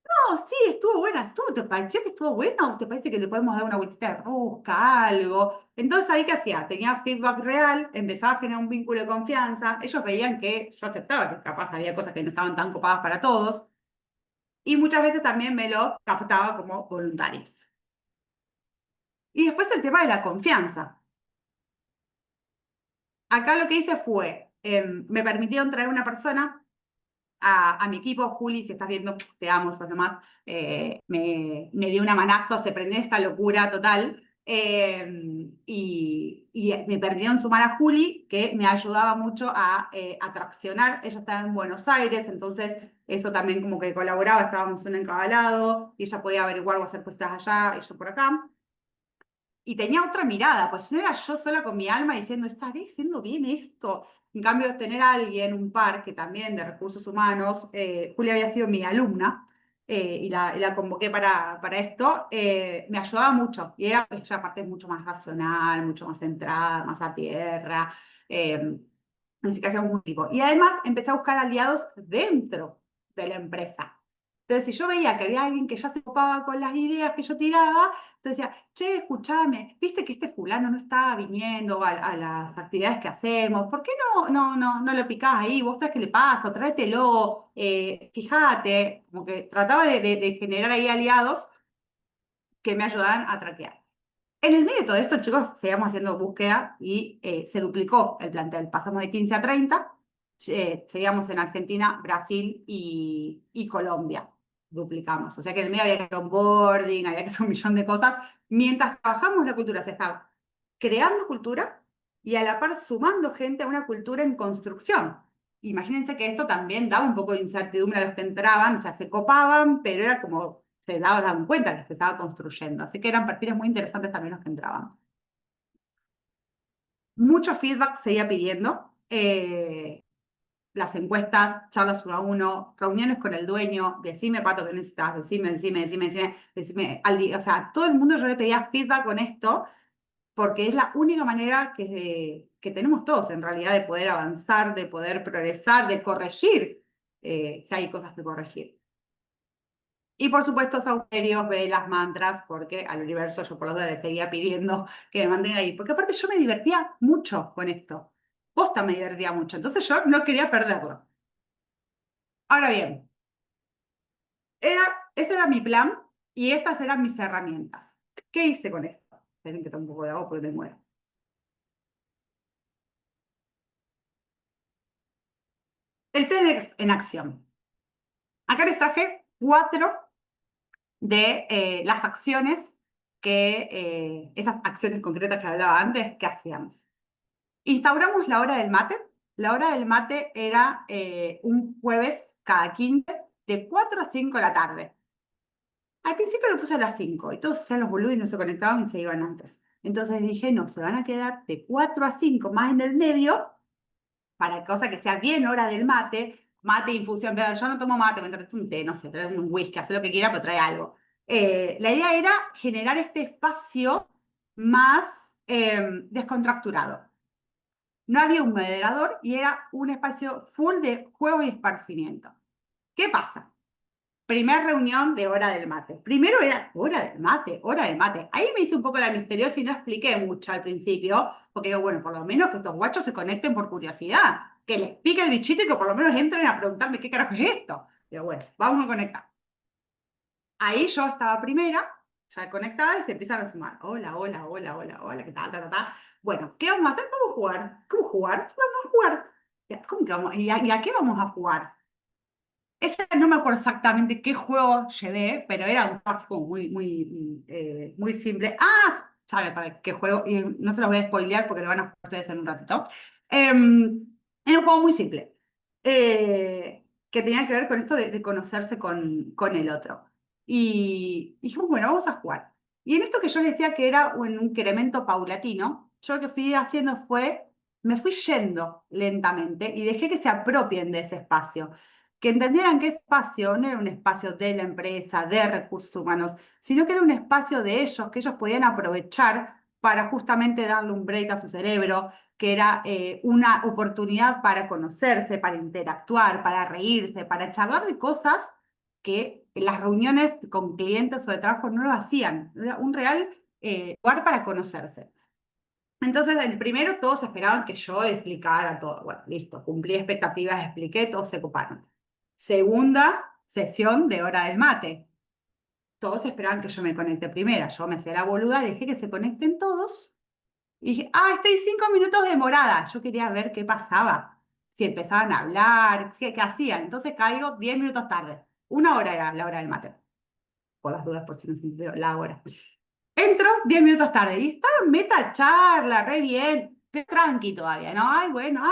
Speaker 1: No, sí, estuvo buena. ¿Te pareció que estuvo buena o te parece que le podemos dar una vueltita de rosca, algo? Entonces, ¿ahí qué hacía? Tenía feedback real, empezaba a generar un vínculo de confianza. Ellos veían que yo aceptaba que capaz había cosas que no estaban tan copadas para todos. Y muchas veces también me los captaba como voluntarios. Y después el tema de la confianza. Acá lo que hice fue, me permitieron traer una persona a mi equipo. Juli, si estás viendo, te amo, sos nomás, me dio una manazo, se prendió esta locura total, y me permitieron sumar a Juli, que me ayudaba mucho a traccionar. Ella estaba en Buenos Aires, entonces eso también como que colaboraba, estábamos uno en cada lado, y ella podía averiguar o hacer cositas allá, y yo por acá. Y tenía otra mirada, pues no era yo sola con mi alma diciendo, ¿estaré haciendo bien esto? En cambio, tener a alguien, un par que también de recursos humanos, Julia había sido mi alumna, y la convoqué para esto, me ayudaba mucho. Y ella aparte es mucho más racional, mucho más centrada, más a tierra. Así que hacíamos un equipo. Y además empecé a buscar aliados dentro de la empresa. Entonces, si yo veía que había alguien que ya se ocupaba con las ideas que yo tiraba, entonces decía, che, escúchame, viste que este fulano no está viniendo a las actividades que hacemos, ¿por qué no lo picás ahí? ¿Vos sabés qué le pasa? Tráetelo, fíjate, como que trataba de generar ahí aliados que me ayudaran a traquear. En el medio de todo esto, chicos, seguimos haciendo búsqueda y se duplicó el plantel. Pasamos de 15 a 30, seguíamos en Argentina, Brasil y Colombia. Duplicamos. O sea que en el medio había que hacer onboarding, había que hacer un millón de cosas. Mientras trabajamos la cultura, se estaba creando cultura y a la par sumando gente a una cultura en construcción. Imagínense que esto también daba un poco de incertidumbre a los que entraban, o sea, se copaban, pero era como se daban cuenta que se estaba construyendo. Así que eran perfiles muy interesantes también los que entraban. Mucho feedback seguía pidiendo. Las encuestas, charlas uno a uno, reuniones con el dueño, decime, Pato, qué necesitas, decime, o sea, todo el mundo yo le pedía feedback con esto, porque es la única manera que tenemos todos en realidad de poder avanzar, de poder progresar, de corregir, si hay cosas que corregir. Y por supuesto, saumerios, velas, mantras, porque al universo yo por los dos le seguía pidiendo que me mantenga ahí. Porque aparte yo me divertía mucho con esto. Posta me divertía mucho. Entonces yo no quería perderlo. Ahora bien, ese era mi plan y estas eran mis herramientas. ¿Qué hice con esto? Tienen que tomar un poco de agua porque me muero. El plan en acción. Acá les traje 4 de las acciones esas acciones concretas que hablaba antes, que hacíamos. Instauramos la hora del mate. La hora del mate era un jueves cada 15 de 4 a 5 de la tarde. Al principio lo puse a las 5 y todos hacían los boludos y no se conectaban y se iban antes. Entonces dije, no, se van a quedar de 4 a 5 más en el medio, para cosa que sea bien hora del mate. Mate, infusión, pero yo no tomo mate, me traes un té, no sé, trae un whisky, haz lo que quiera, pero trae algo. La idea era generar este espacio más descontracturado. No había un moderador y era un espacio full de juego y esparcimiento. ¿Qué pasa? Primer reunión de hora del mate. Primero era hora del mate, hora del mate. Ahí me hice un poco la misteriosa y no expliqué mucho al principio, porque digo, bueno, por lo menos que estos guachos se conecten por curiosidad, que les pique el bichito y que por lo menos entren a preguntarme qué carajo es esto. Digo, bueno, vamos a conectar. Ahí yo estaba primera, ya conectada, y se empiezan a sumar. Hola, hola, hola, hola, hola, ¿qué tal? Bueno, ¿qué vamos a hacer? Vamos a jugar. ¿Cómo jugar? Sí, vamos a jugar. ¿Cómo que vamos? ¿Y a qué vamos a jugar? Ese no me acuerdo exactamente qué juego llevé, pero era un juego así como muy simple. Ah, sabe para qué juego, y no se los voy a spoilear porque lo van a jugar ustedes en un ratito. Era un juego muy simple. Que que tenían que ver con esto de conocerse con el otro. Y dijimos, bueno, vamos a jugar. Y en esto que yo les decía que era un incremento paulatino, yo lo que fui haciendo fue, me fui yendo lentamente y dejé que se apropien de ese espacio, que entendieran que ese espacio no era un espacio de la empresa, de recursos humanos, sino que era un espacio de ellos, que ellos podían aprovechar para justamente darle un break a su cerebro, que era una oportunidad para conocerse, para interactuar, para reírse, para charlar de cosas que en las reuniones con clientes o de trabajo no lo hacían. Era un real lugar para conocerse. Entonces, el primero todos esperaban que yo explicara todo. Bueno, listo, cumplí expectativas, expliqué, todos se ocuparon. Segunda sesión de hora del mate. Todos esperaban que yo me conecte primera. Yo me hacía la boluda, dejé que se conecten todos. Y dije, estoy 5 minutos demorada. Yo quería ver qué pasaba. Si empezaban a hablar, qué hacían. Entonces caigo 10 minutos tarde. 1 hora era la hora del mate. Por las dudas, por si no se entendió la hora. Entro 10 minutos tarde y estaba en meta charla, re bien, pero tranqui todavía, ¿no? Ay, bueno,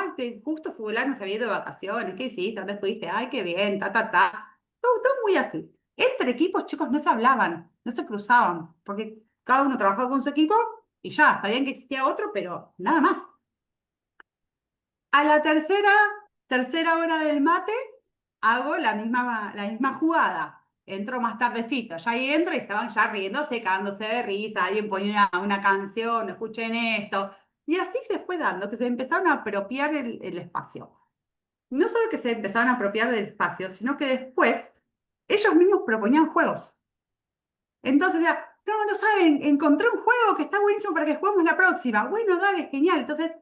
Speaker 1: justo fulano se había ido de vacaciones, ¿qué hiciste? ¿Dónde fuiste? Ay, qué bien, ta. Todo muy así. Entre equipos, chicos, no se hablaban, no se cruzaban, porque cada uno trabajaba con su equipo y ya, sabían que existía otro, pero nada más. A la tercera hora del mate, hago la misma jugada. Entro más tardecito, ya ahí entro y estaban ya riéndose, cagándose de risa, alguien ponía una canción, escuchen esto. Y así se fue dando, que se empezaron a apropiar el espacio. No solo que se empezaron a apropiar del espacio, sino que después ellos mismos proponían juegos. Entonces ya, no saben, encontré un juego que está buenísimo para que juguemos la próxima. Bueno, dale, genial. Entonces,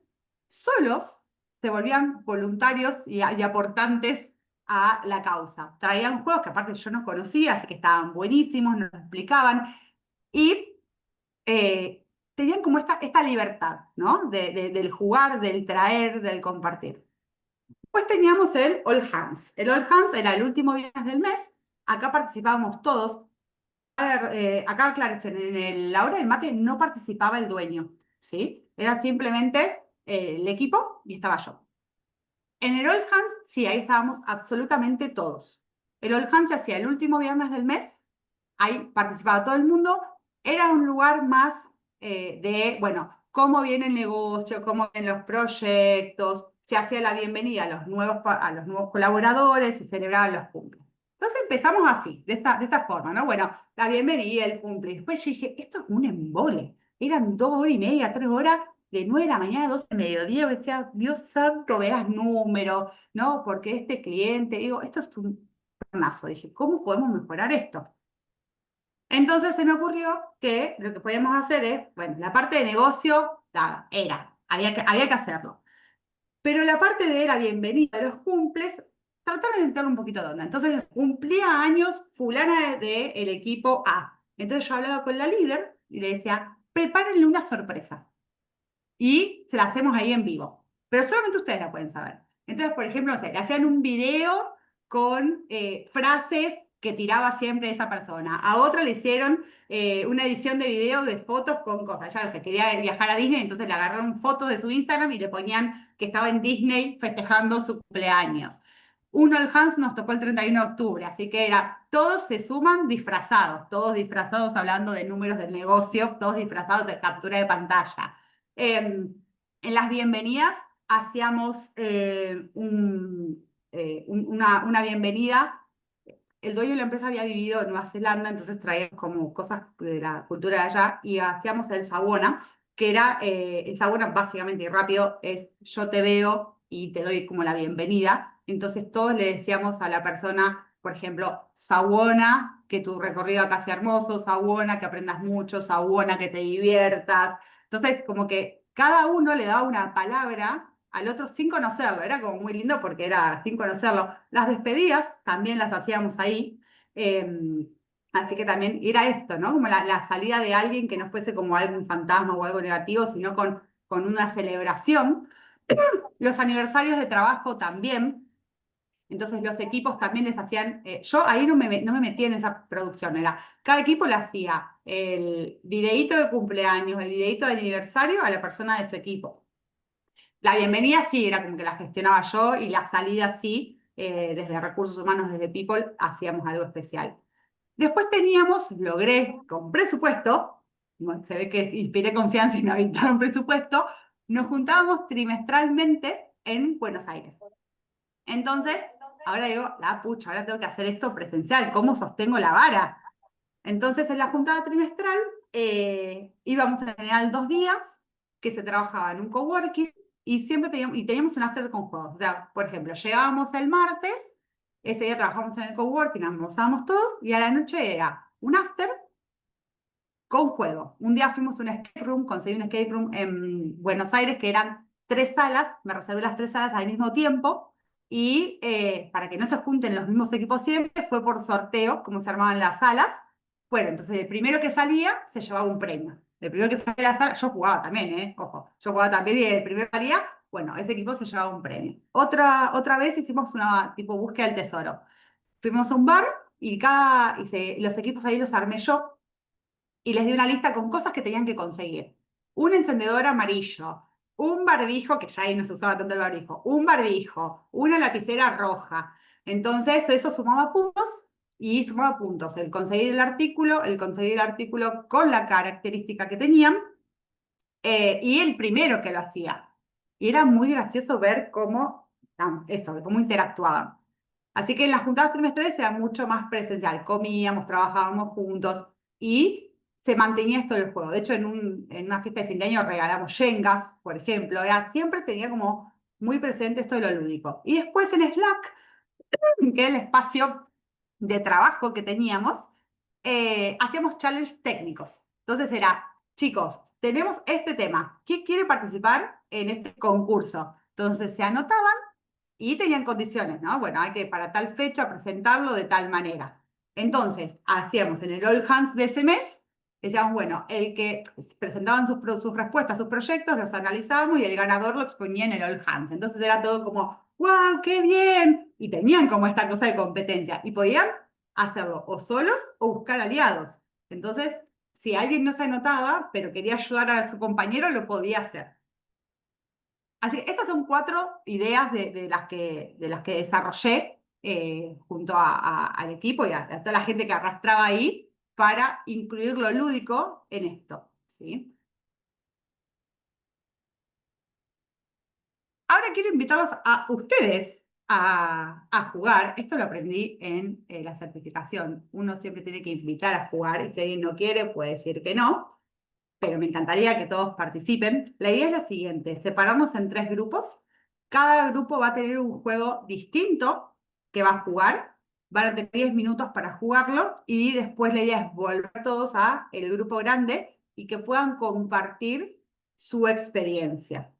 Speaker 1: solos se volvían voluntarios y aportantes a la causa. Traían juegos que aparte yo no conocía, así que estaban buenísimos, nos explicaban y tenían como esta libertad, ¿no? Del jugar, del traer, del compartir. Pues teníamos el All Hands. El All Hands era el último viernes del mes. Acá participábamos todos. A ver, acá aclaración, la hora del mate no participaba el dueño, ¿sí? Era simplemente el equipo y estaba yo. En el All Hands, sí, ahí estábamos absolutamente todos. El All Hands se hacía el último viernes del mes, ahí participaba todo el mundo. Era un lugar más bueno, cómo viene el negocio, cómo vienen los proyectos, se hacía la bienvenida a los nuevos colaboradores, se celebraban los cumples. Entonces empezamos así, de esta forma, ¿no? Bueno, la bienvenida, el cumple. Después yo dije, esto es un embole. Eran 2 horas y media, 3 horas de 9 de la mañana a 12 de mediodía, decía, Dios santo, veas números, ¿no? Porque este cliente, digo, esto es un pernazo. Dije, ¿cómo podemos mejorar esto? Entonces se me ocurrió que lo que podíamos hacer es, bueno, la parte de negocio, nada, había que hacerlo. Pero la parte de la bienvenida de los cumples, tratar de meterle un poquito de onda. Entonces, cumplía años fulana del equipo A. Entonces yo hablaba con la líder y le decía, prepárenle una sorpresa y se la hacemos ahí en vivo. Pero solamente ustedes la pueden saber. Entonces, por ejemplo, le hacían un video con frases que tiraba siempre esa persona. A otra le hicieron una edición de video de fotos con cosas. Ya no sé, quería viajar a Disney, entonces le agarraron fotos de su Instagram y le ponían que estaba en Disney festejando su cumpleaños. Uno al Hans nos tocó el 31 de octubre, así que todos se suman disfrazados, todos disfrazados hablando de números del negocio, todos disfrazados de captura de pantalla. En las bienvenidas hacíamos una bienvenida. El dueño de la empresa había vivido en Nueva Zelanda, entonces traíamos como cosas de la cultura de allá y hacíamos el Sabona, que era, el Sabona básicamente y rápido es yo te veo y te doy como la bienvenida. Entonces todos le decíamos a la persona, por ejemplo, Sabona, que tu recorrido acá sea hermoso, Sabona, que aprendas mucho, Sabona, que te diviertas. Entonces como que cada uno le daba una palabra al otro sin conocerlo. Era como muy lindo porque era sin conocerlo. Las despedidas también las hacíamos ahí. Así que también era esto, ¿no? Como la salida de alguien que no fuese como algún fantasma o algo negativo, sino con una celebración. Los aniversarios de trabajo también. Entonces los equipos también les hacían, yo ahí no me metí en esa producción, cada equipo le hacía el videíto de cumpleaños, el videíto de aniversario a la persona de su equipo. La bienvenida sí, era como que la gestionaba yo y la salida sí, desde recursos humanos, desde People, hacíamos algo especial. Después teníamos, logré con presupuesto, bueno, se ve que inspiré confianza y me habilitaron presupuesto, nos juntábamos trimestralmente en Buenos Aires. Entonces, ahora digo, la pucha, ahora tengo que hacer esto presencial, ¿cómo sostengo la vara? Entonces, en la juntada trimestral íbamos en general 2 días que se trabajaba en un coworking y siempre teníamos un after con juegos. O sea, por ejemplo, llegábamos el martes, ese día trabajamos en el coworking, almorzábamos todos y a la noche era un after con juego. Un día fuimos a un escape room, conseguí un escape room en Buenos Aires que eran 3 salas, me reservé las 3 salas al mismo tiempo y para que no se junten los mismos equipos siempre, fue por sorteo como se armaban las salas. Bueno, entonces el primero que salía se llevaba un premio. El primero que salía de la sala, yo jugaba también, ojo, yo jugaba también y el primero que salía, bueno, ese equipo se llevaba un premio. Otra vez hicimos una tipo búsqueda del tesoro. Fuimos a un bar y los equipos ahí los armé yo y les di una lista con cosas que tenían que conseguir. Un encendedor amarillo, un barbijo, que ya ahí no se usaba tanto el barbijo, un barbijo, una lapicera roja. Entonces eso sumaba puntos y sumaba puntos. El conseguir el artículo con la característica que tenían y el primero que lo hacía. Y era muy gracioso ver cómo interactuaban. Así que en las juntadas trimestrales era mucho más presencial. Comíamos, trabajábamos juntos y se mantenía esto del juego. De hecho, en una fiesta de fin de año regalamos yengas, por ejemplo. Siempre tenía como muy presente esto de lo lúdico. Y después en Slack, que era el espacio de trabajo que teníamos, hacíamos challenges técnicos. Entonces era, chicos, tenemos este tema. ¿Quién quiere participar en este concurso? Entonces se anotaban y tenían condiciones, ¿no? Bueno, hay que para tal fecha presentarlo de tal manera. Entonces, hacíamos en el All Hands de ese mes, decíamos, bueno, el que presentaban sus respuestas, sus proyectos, los analizábamos y el ganador lo exponía en el All Hands. Entonces era todo como, ¡wow, qué bien! Y tenían como esta cosa de competencia y podían hacerlo o solos o buscar aliados. Entonces, si alguien no se anotaba, pero quería ayudar a su compañero, lo podía hacer. Así que estas son 4 ideas de las que desarrollé junto al equipo y a toda la gente que arrastraba ahí para incluir lo lúdico en esto, ¿sí? Ahora quiero invitarlos a ustedes a jugar. Esto lo aprendí en la certificación. Uno siempre tiene que invitar a jugar y si alguien no quiere puede decir que no, pero me encantaría que todos participen. La idea es la siguiente, separarnos en 3 grupos. Cada grupo va a tener un juego distinto que va a jugar. Van a tener 10 minutos para jugarlo y después la idea es volver todos a el grupo grande y que puedan compartir su experiencia.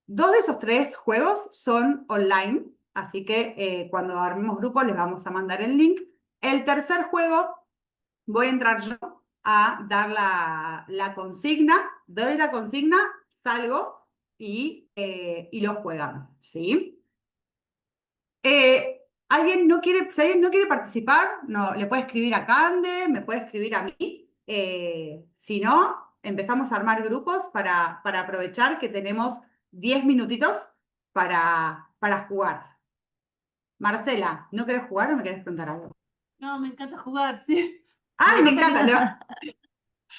Speaker 1: 2 de esos 3 juegos son online, así que cuando armemos grupos les vamos a mandar el link. El tercer juego voy a entrar yo a dar la consigna, doy la consigna, salgo y lo juegan, ¿sí? Si alguien no quiere participar, no, le puede escribir a Cande, me puede escribir a mí. Si no, empezamos a armar grupos para aprovechar que tenemos 10 minutitos para jugar. Marcela, ¿no querés jugar o me querés preguntar algo?
Speaker 3: No, me encanta jugar, sí.
Speaker 1: ¡Ay,
Speaker 3: Lo que
Speaker 1: me
Speaker 3: pasa es que
Speaker 1: encanta!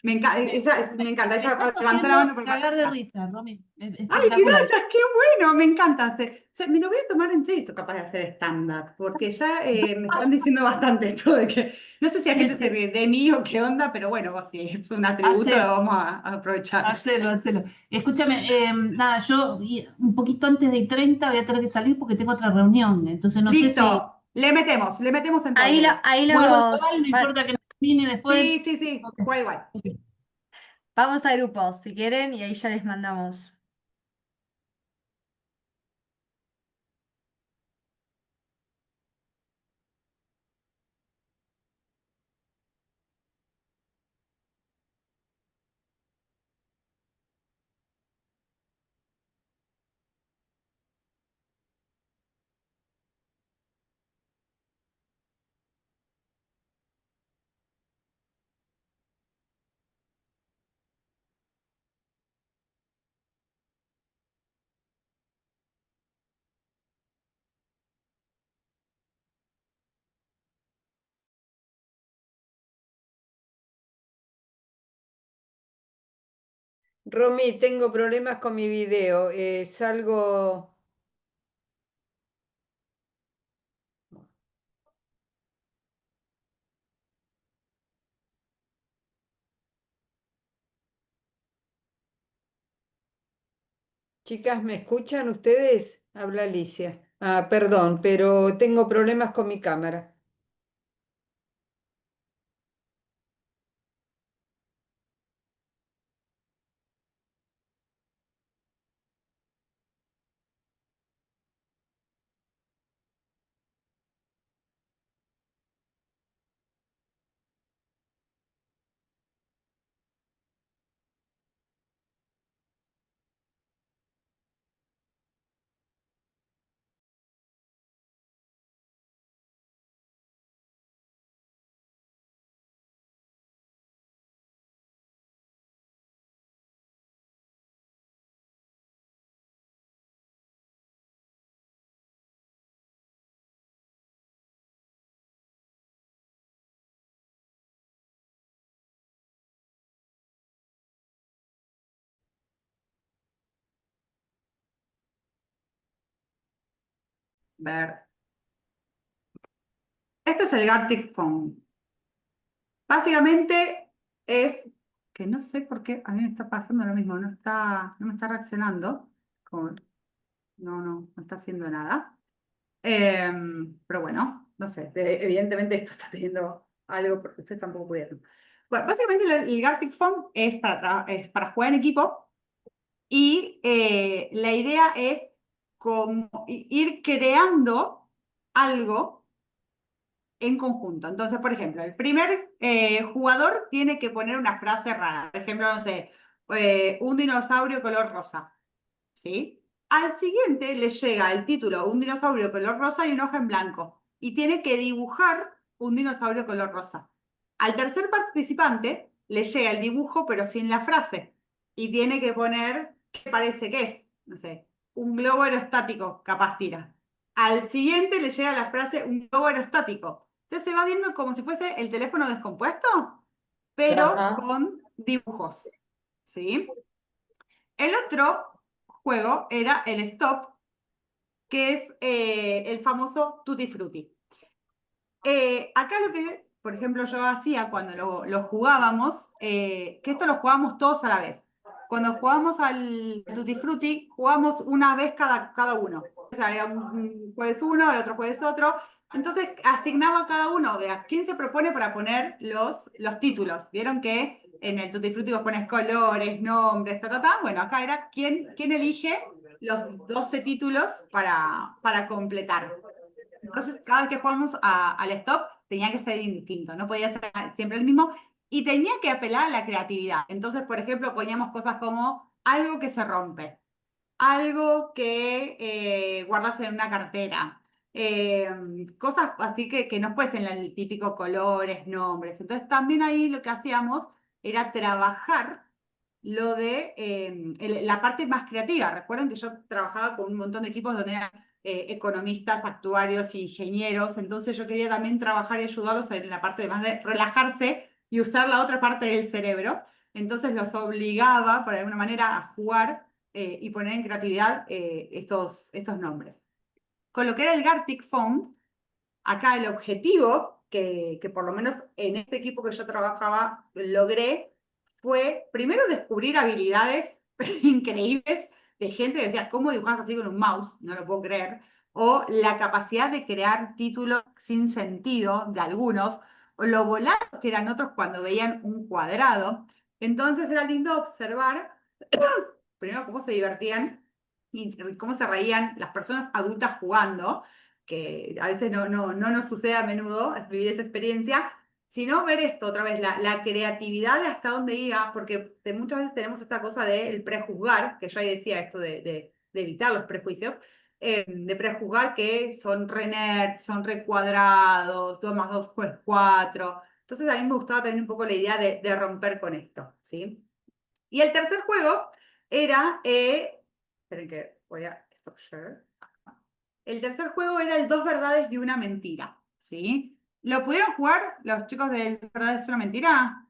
Speaker 1: Me encanta,
Speaker 3: me
Speaker 1: ella
Speaker 3: está
Speaker 1: levantó la
Speaker 3: haciendo
Speaker 1: mano para
Speaker 3: cagar de
Speaker 1: participar.
Speaker 3: risa, Romy.
Speaker 1: ¡Ay,
Speaker 3: Espectacular.
Speaker 1: gracias! ¡Qué bueno! Me encanta. Me lo voy a tomar en serio, esto capaz de hacer stand-up, porque ya me están diciendo bastante esto de que no sé si la gente se ríe de mí o qué onda, pero bueno, si es un atributo, lo
Speaker 3: Hace,
Speaker 1: vamos a aprovechar.
Speaker 3: hacelo, hacelo. Escúchame, nada, yo un poquito antes de 30 voy a tener que salir porque tengo otra reunión. Entonces no sé si
Speaker 1: Listo, le metemos
Speaker 2: Ahí,
Speaker 1: entonces.
Speaker 2: ahí
Speaker 3: juego
Speaker 2: los...
Speaker 3: igual, no importa que no termine después.
Speaker 1: Sí, sí, sí,
Speaker 3: Ok,
Speaker 1: juega igual.
Speaker 3: ok.
Speaker 2: Vamos a grupos, si quieren, y ahí ya les mandamos.
Speaker 4: Romy, tengo problemas con mi video. Salgo. Chicas, ¿me escuchan ustedes? Habla Alicia. Ah, perdón, pero tengo problemas con mi cámara.
Speaker 1: Ver. Este es el Gartic Phone. Básicamente es que no sé por qué a mí me está pasando lo mismo, no me está reaccionando, no está haciendo nada. Pero bueno, no sé, evidentemente esto está teniendo algo porque ustedes tampoco pudieron. Bueno, básicamente el Gartic Phone es para jugar en equipo y la idea es como ir creando algo en conjunto. Entonces, por ejemplo, el primer jugador tiene que poner una frase rara. Por ejemplo, no sé, un dinosaurio color rosa. ¿Sí? Al siguiente le llega el título, un dinosaurio color rosa y una hoja en blanco. Y tiene que dibujar un dinosaurio color rosa. Al tercer participante le llega el dibujo, pero sin la frase. Y tiene que poner qué parece que es. No sé, un globo aerostático, capaz tira. Al siguiente le llega la frase un globo aerostático. Entonces se va viendo como si fuese el teléfono descompuesto, pero
Speaker 4: Ajá.
Speaker 1: con dibujos. ¿Sí? El otro juego era el Stop, que es el famoso Tutti Frutti. Acá lo que, por ejemplo, yo hacía cuando lo jugábamos, que esto lo jugábamos todos a la vez. Cuando jugábamos al Tutti Frutti, jugábamos una vez cada uno. O sea, era un jueves uno, el otro jueves otro. Entonces asignaba a cada uno de a quién se propone para poner los títulos. Vieron que en el Tutti Frutti vos pones colores, nombres, ta, ta, ta. Bueno, acá era quién elige los 12 títulos para completar. Entonces, cada vez que jugamos al stop, tenía que ser indistinto, no podía ser siempre el mismo y tenía que apelar a la creatividad. Entonces, por ejemplo, poníamos cosas como algo que se rompe, algo que guardas en una cartera, eh, cosas así que no fuesen el típico colores, nombres. Entonces, también ahí lo que hacíamos era trabajar lo de la parte más creativa. Recuerden que yo trabajaba con un montón de equipos donde eran economistas, actuarios, ingenieros, entonces yo quería también trabajar y ayudarlos en la parte de más de relajarse y usar la otra parte del cerebro. Entonces los obligaba, por alguna manera, a jugar y poner en creatividad estos nombres. Con lo que era el Gartic Phone, acá el objetivo que por lo menos en este equipo que yo trabajaba logré fue primero descubrir habilidades increíbles de gente que decía, ¿cómo dibujas así con un mouse? No lo puedo creer. O la capacidad de crear títulos sin sentido de algunos, o lo volados que eran otros cuando veían un cuadrado. Entonces era lindo observar primero cómo se divertían y cómo se reían las personas adultas jugando, que a veces no nos sucede a menudo vivir esa experiencia, sino ver esto otra vez, la creatividad de hasta dónde iba, porque muchas veces tenemos esta cosa del prejuzgar, que yo ahí decía esto de evitar los prejuicios, de prejuzgar que son re nerd, son re cuadrados, 2 más 2 pues 4. Entonces a mí me gustaba también un poco la idea de romper con esto, ¿sí? Y el tercer juego era, esperen que voy a stop share. El tercer juego era el dos verdades y una mentira, ¿sí? ¿Lo pudieron jugar los chicos del dos verdades y una mentira?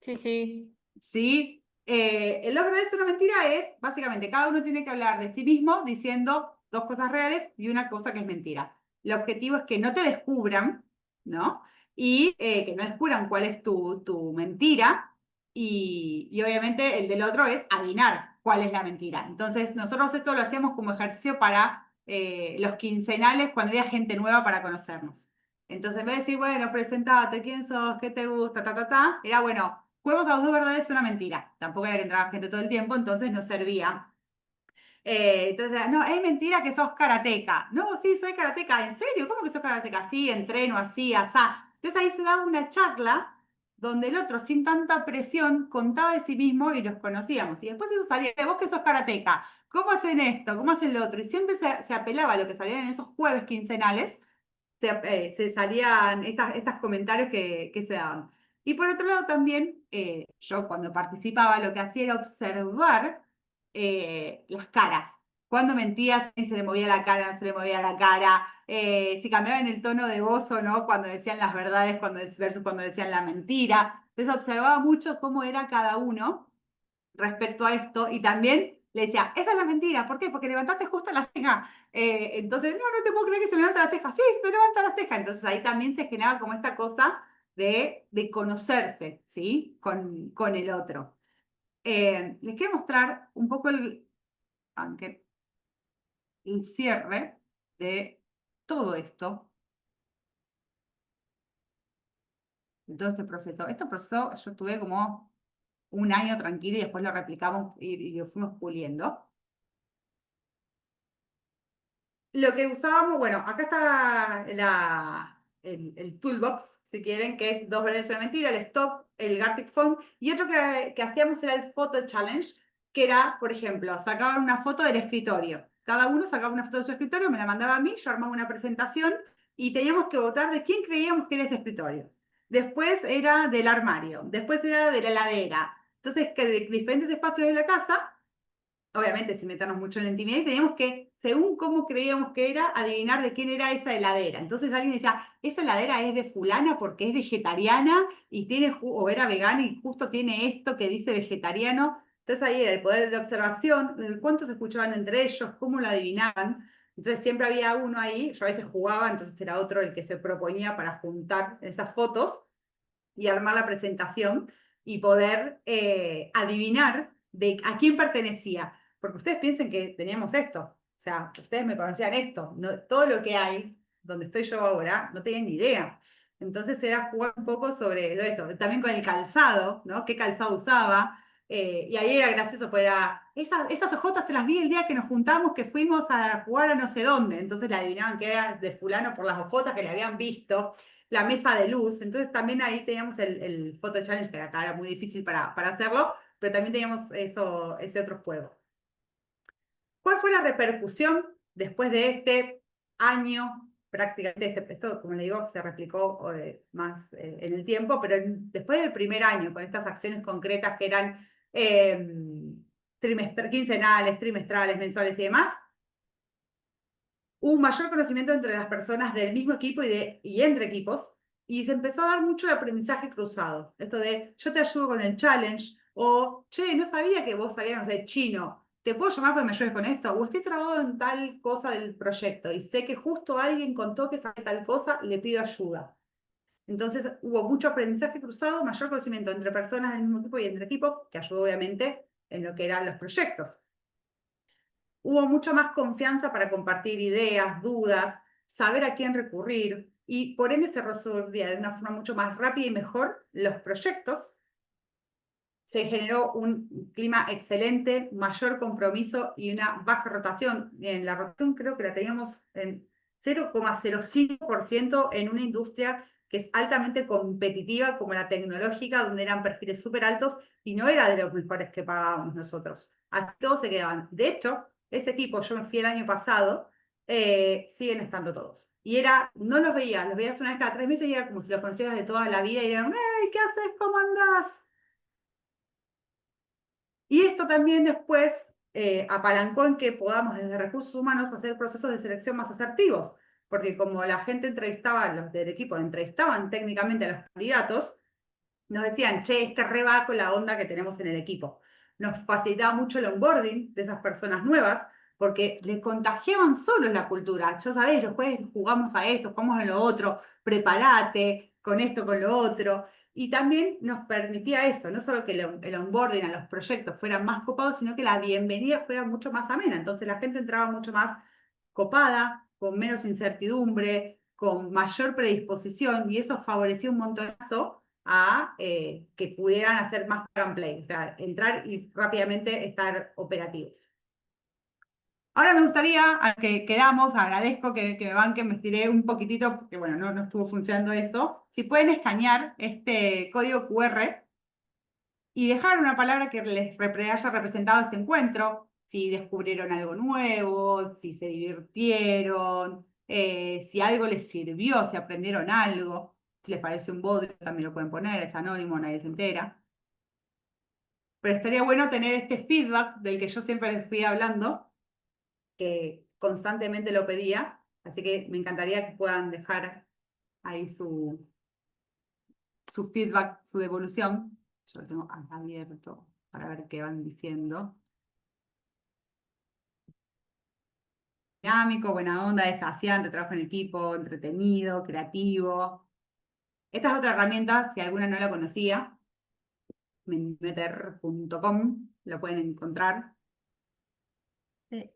Speaker 5: Sí, sí.
Speaker 1: ¿Sí? Dos verdades y una mentira es, básicamente, cada uno tiene que hablar de sí mismo diciendo dos cosas reales y una cosa que es mentira. El objetivo es que no te descubran, ¿no? Y que no descubran cuál es tu mentira. Y obviamente el del otro es adivinar cuál es la mentira. Entonces, nosotros esto lo hacíamos como ejercicio para los quincenales cuando había gente nueva para conocernos. Entonces, en vez de decir, bueno, presentate, quién sos, qué te gusta, era bueno, juegos a dos verdades y una mentira. Tampoco era que entraba gente todo el tiempo, entonces no servía. Entonces, no, es mentira que sos karateca. No, sí, soy karateca. ¿En serio? ¿Cómo que sos karateca? Sí, entreno así, asá. Entonces ahí se daba una charla donde el otro, sin tanta presión, contaba de sí mismo y los conocíamos. Y después eso salía, vos que sos karateca, ¿cómo hacen esto? ¿Cómo hacen lo otro? Y siempre se apelaba a lo que salían en esos jueves quincenales, se salían estos comentarios que se daban. Y por otro lado también, yo cuando participaba lo que hacía era observar las caras. Cuando mentía, si se le movía la cara, no se le movía la cara, si cambiaban el tono de voz o no, cuando decían las verdades versus cuando decían la mentira. Entonces observaba mucho cómo era cada uno respecto a esto y también le decía, esa es la mentira, ¿por qué? Porque levantaste justo la ceja. Entonces, no te puedo creer que se me levanta la ceja. Sí, se te levanta la ceja. Entonces ahí también se generaba como esta cosa de conocerse, ¿sí? Con el otro. Les quiero mostrar un poco aunque el cierre de todo esto, de todo este proceso. Este proceso yo estuve como un año tranquilo y después lo replicamos y lo fuimos puliendo. Lo que usábamos, bueno, acá está el toolbox, si quieren, que es dos verdades y una mentira, el stop, el Gartic Font, y otro que hacíamos era el photo challenge, que era, por ejemplo, sacaban una foto del escritorio. Cada uno sacaba una foto de su escritorio, me la mandaba a mí, yo armaba una presentación y teníamos que votar de quién creíamos que era ese escritorio. Después era del armario, después era de la heladera. Entonces, que de diferentes espacios de la casa, obviamente sin meternos mucho en la intimidad, y teníamos que, según cómo creíamos que era, adivinar de quién era esa heladera. Entonces alguien decía, esa heladera es de fulana porque es vegetariana y tiene, o era vegana y justo tiene esto que dice vegetariano. Entonces ahí era el poder de la observación, cuántos escuchaban entre ellos, cómo lo adivinaban. Entonces siempre había uno ahí, yo a veces jugaba, entonces era otro el que se proponía para juntar esas fotos y armar la presentación y poder adivinar a quién pertenecía. Porque ustedes piensen que teníamos esto, o sea, ustedes me conocían esto, no, todo lo que hay, donde estoy yo ahora, no tenían ni idea. Entonces era jugar un poco sobre esto, también con el calzado, ¿no? ¿Qué calzado usaba? Y ahí era gracioso, pues era, esas ojotas te las vi el día que nos juntamos, que fuimos a jugar a no sé dónde. Entonces le adivinaban que era de fulano por las ojotas que le habían visto, la mesa de luz. Entonces también ahí teníamos el photo challenge, que acá era muy difícil para hacerlo, pero también teníamos ese otro juego. ¿Cuál fue la repercusión después de este año? Prácticamente, esto, como le digo, se replicó más en el tiempo, pero después del primer año, con estas acciones concretas que eran quincenales, trimestrales, mensuales y demás, hubo un mayor conocimiento entre las personas del mismo equipo y entre equipos, y se empezó a dar mucho el aprendizaje cruzado. Esto de, yo te ayudo con el challenge, o, che, no sabía que vos sabías, no sé, chino, ¿te puedo llamar para que me ayudes con esto? O estoy trabado en tal cosa del proyecto, y sé que justo alguien contó que sabe tal cosa, le pido ayuda. Entonces hubo mucho aprendizaje cruzado, mayor conocimiento entre personas del mismo equipo y entre equipos, que ayudó obviamente en lo que eran los proyectos. Hubo mucho más confianza para compartir ideas, dudas, saber a quién recurrir y por ende se resolvía de una forma mucho más rápida y mejor los proyectos. Se generó un clima excelente, mayor compromiso y una baja rotación. En la rotación creo que la teníamos en 0,05% en una industria que es altamente competitiva como la tecnológica, donde eran perfiles súper altos y no era de los mejores que pagábamos nosotros. Así todos se quedaban. De hecho, ese equipo, yo me fui el año pasado, siguen estando todos. Y era, no los veías una vez cada 3 meses y era como si los conocieras de toda la vida y eran, ¡hey! ¿Qué haces? ¿Cómo andás? Y esto también después apalancó en que podamos desde recursos humanos hacer procesos de selección más asertivos, porque como la gente entrevistaba, los del equipo entrevistaban técnicamente a los candidatos, nos decían, che, este re va con la onda que tenemos en el equipo. Nos facilitaba mucho el onboarding de esas personas nuevas, porque les contagiaban solos la cultura. Yo sabés, los jueves jugamos a esto, jugamos a lo otro, prepárate con esto, con lo otro. Y también nos permitía eso, no solo que el onboarding a los proyectos fueran más copados, sino que la bienvenida fuera mucho más amena. Entonces la gente entraba mucho más copada, con menos incertidumbre, con mayor predisposición, y eso favoreció un montonazo a que pudieran hacer más plug and play, o sea, entrar y rápidamente estar operativos. Ahora me gustaría, a que quedamos, agradezco que me banquen, me estiré un poquitito, porque bueno, no estuvo funcionando eso. Si pueden escanear este código QR y dejar una palabra que les haya representado este encuentro, si descubrieron algo nuevo, si se divirtieron, si algo les sirvió, si aprendieron algo, si les parece un bodrio, también lo pueden poner, es anónimo, nadie se entera. Pero estaría bueno tener este feedback del que yo siempre les fui hablando, que constantemente lo pedía, así que me encantaría que puedan dejar ahí su feedback, su devolución. Yo lo tengo acá abierto para ver qué van diciendo. Dinámico, buena onda, desafiante, trabajo en equipo, entretenido, creativo. Esta es otra herramienta, si alguna no la conocía, mentimeter.com, la pueden encontrar.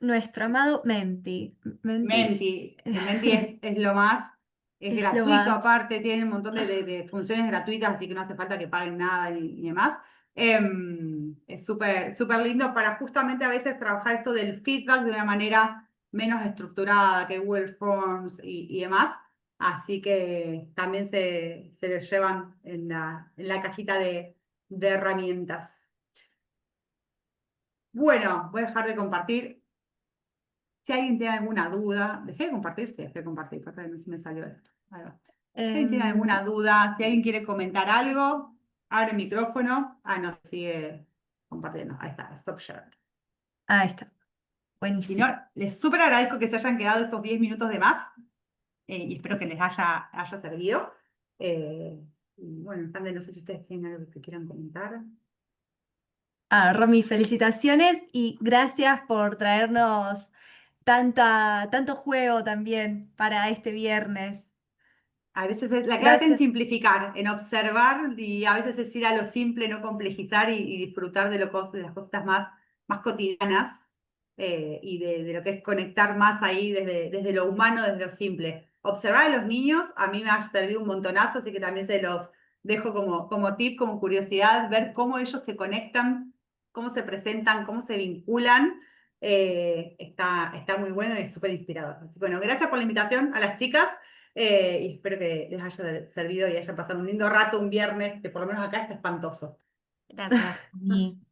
Speaker 2: Nuestro amado Menti.
Speaker 1: Menti es lo más, es
Speaker 2: Es lo
Speaker 1: gratuito,
Speaker 2: más.
Speaker 1: aparte tiene un montón de funciones gratuitas, así que no hace falta que paguen nada ni demás. Es súper lindo para justamente a veces trabajar esto del feedback de una manera menos estructurada que Google Forms y demás. Así que también se les llevan en la cajita de herramientas. Bueno, voy a dejar de compartir. Si alguien tiene alguna duda, dejé de compartir, sí, dejé de compartir, perdón, no se me salió esto. Ahí va. Si alguien tiene alguna duda, si alguien quiere comentar algo, abre el micrófono. Ah, no, sigue compartiendo. Ahí está, stop share.
Speaker 2: Ahí está.
Speaker 1: Si
Speaker 2: Buenísimo.
Speaker 1: no, les súper agradezco que se hayan quedado estos 10 minutos de más y espero que les haya servido. Y bueno, Cande, no sé si ustedes tienen algo que quieran comentar.
Speaker 2: Romy, felicitaciones y gracias por traernos tanto juego también para este viernes.
Speaker 1: A veces la clave está en
Speaker 2: Gracias.
Speaker 1: simplificar, en observar y a veces es ir a lo simple, no complejizar y disfrutar de las cosas más cotidianas y de lo que es conectar más ahí desde lo humano, desde lo simple. Observar a los niños a mí me ha servido un montonazo, así que también se los dejo como tip, como curiosidad, ver cómo ellos se conectan, cómo se presentan, cómo se vinculan. Está muy bueno y es súper inspirador. Así que bueno, gracias por la invitación a las chicas. Y espero que les haya servido y hayan pasado un lindo rato un viernes, que por lo menos acá está espantoso.
Speaker 3: Gracias, Romy.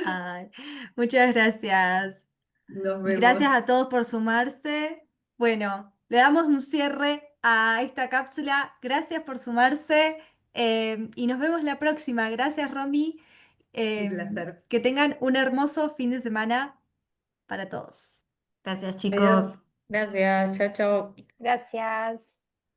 Speaker 2: Ay, muchas gracias.
Speaker 1: Nos
Speaker 2: Gracias
Speaker 1: vemos.
Speaker 2: a todos por sumarse. Bueno, le damos un cierre a esta cápsula. Gracias por sumarse y nos vemos la próxima. Gracias, Romy.
Speaker 1: Un placer.
Speaker 2: Que tengan un hermoso fin de semana para todos.
Speaker 3: Gracias,
Speaker 1: Adiós.
Speaker 3: chicos.
Speaker 4: Gracias, chao, chao.
Speaker 5: Gracias.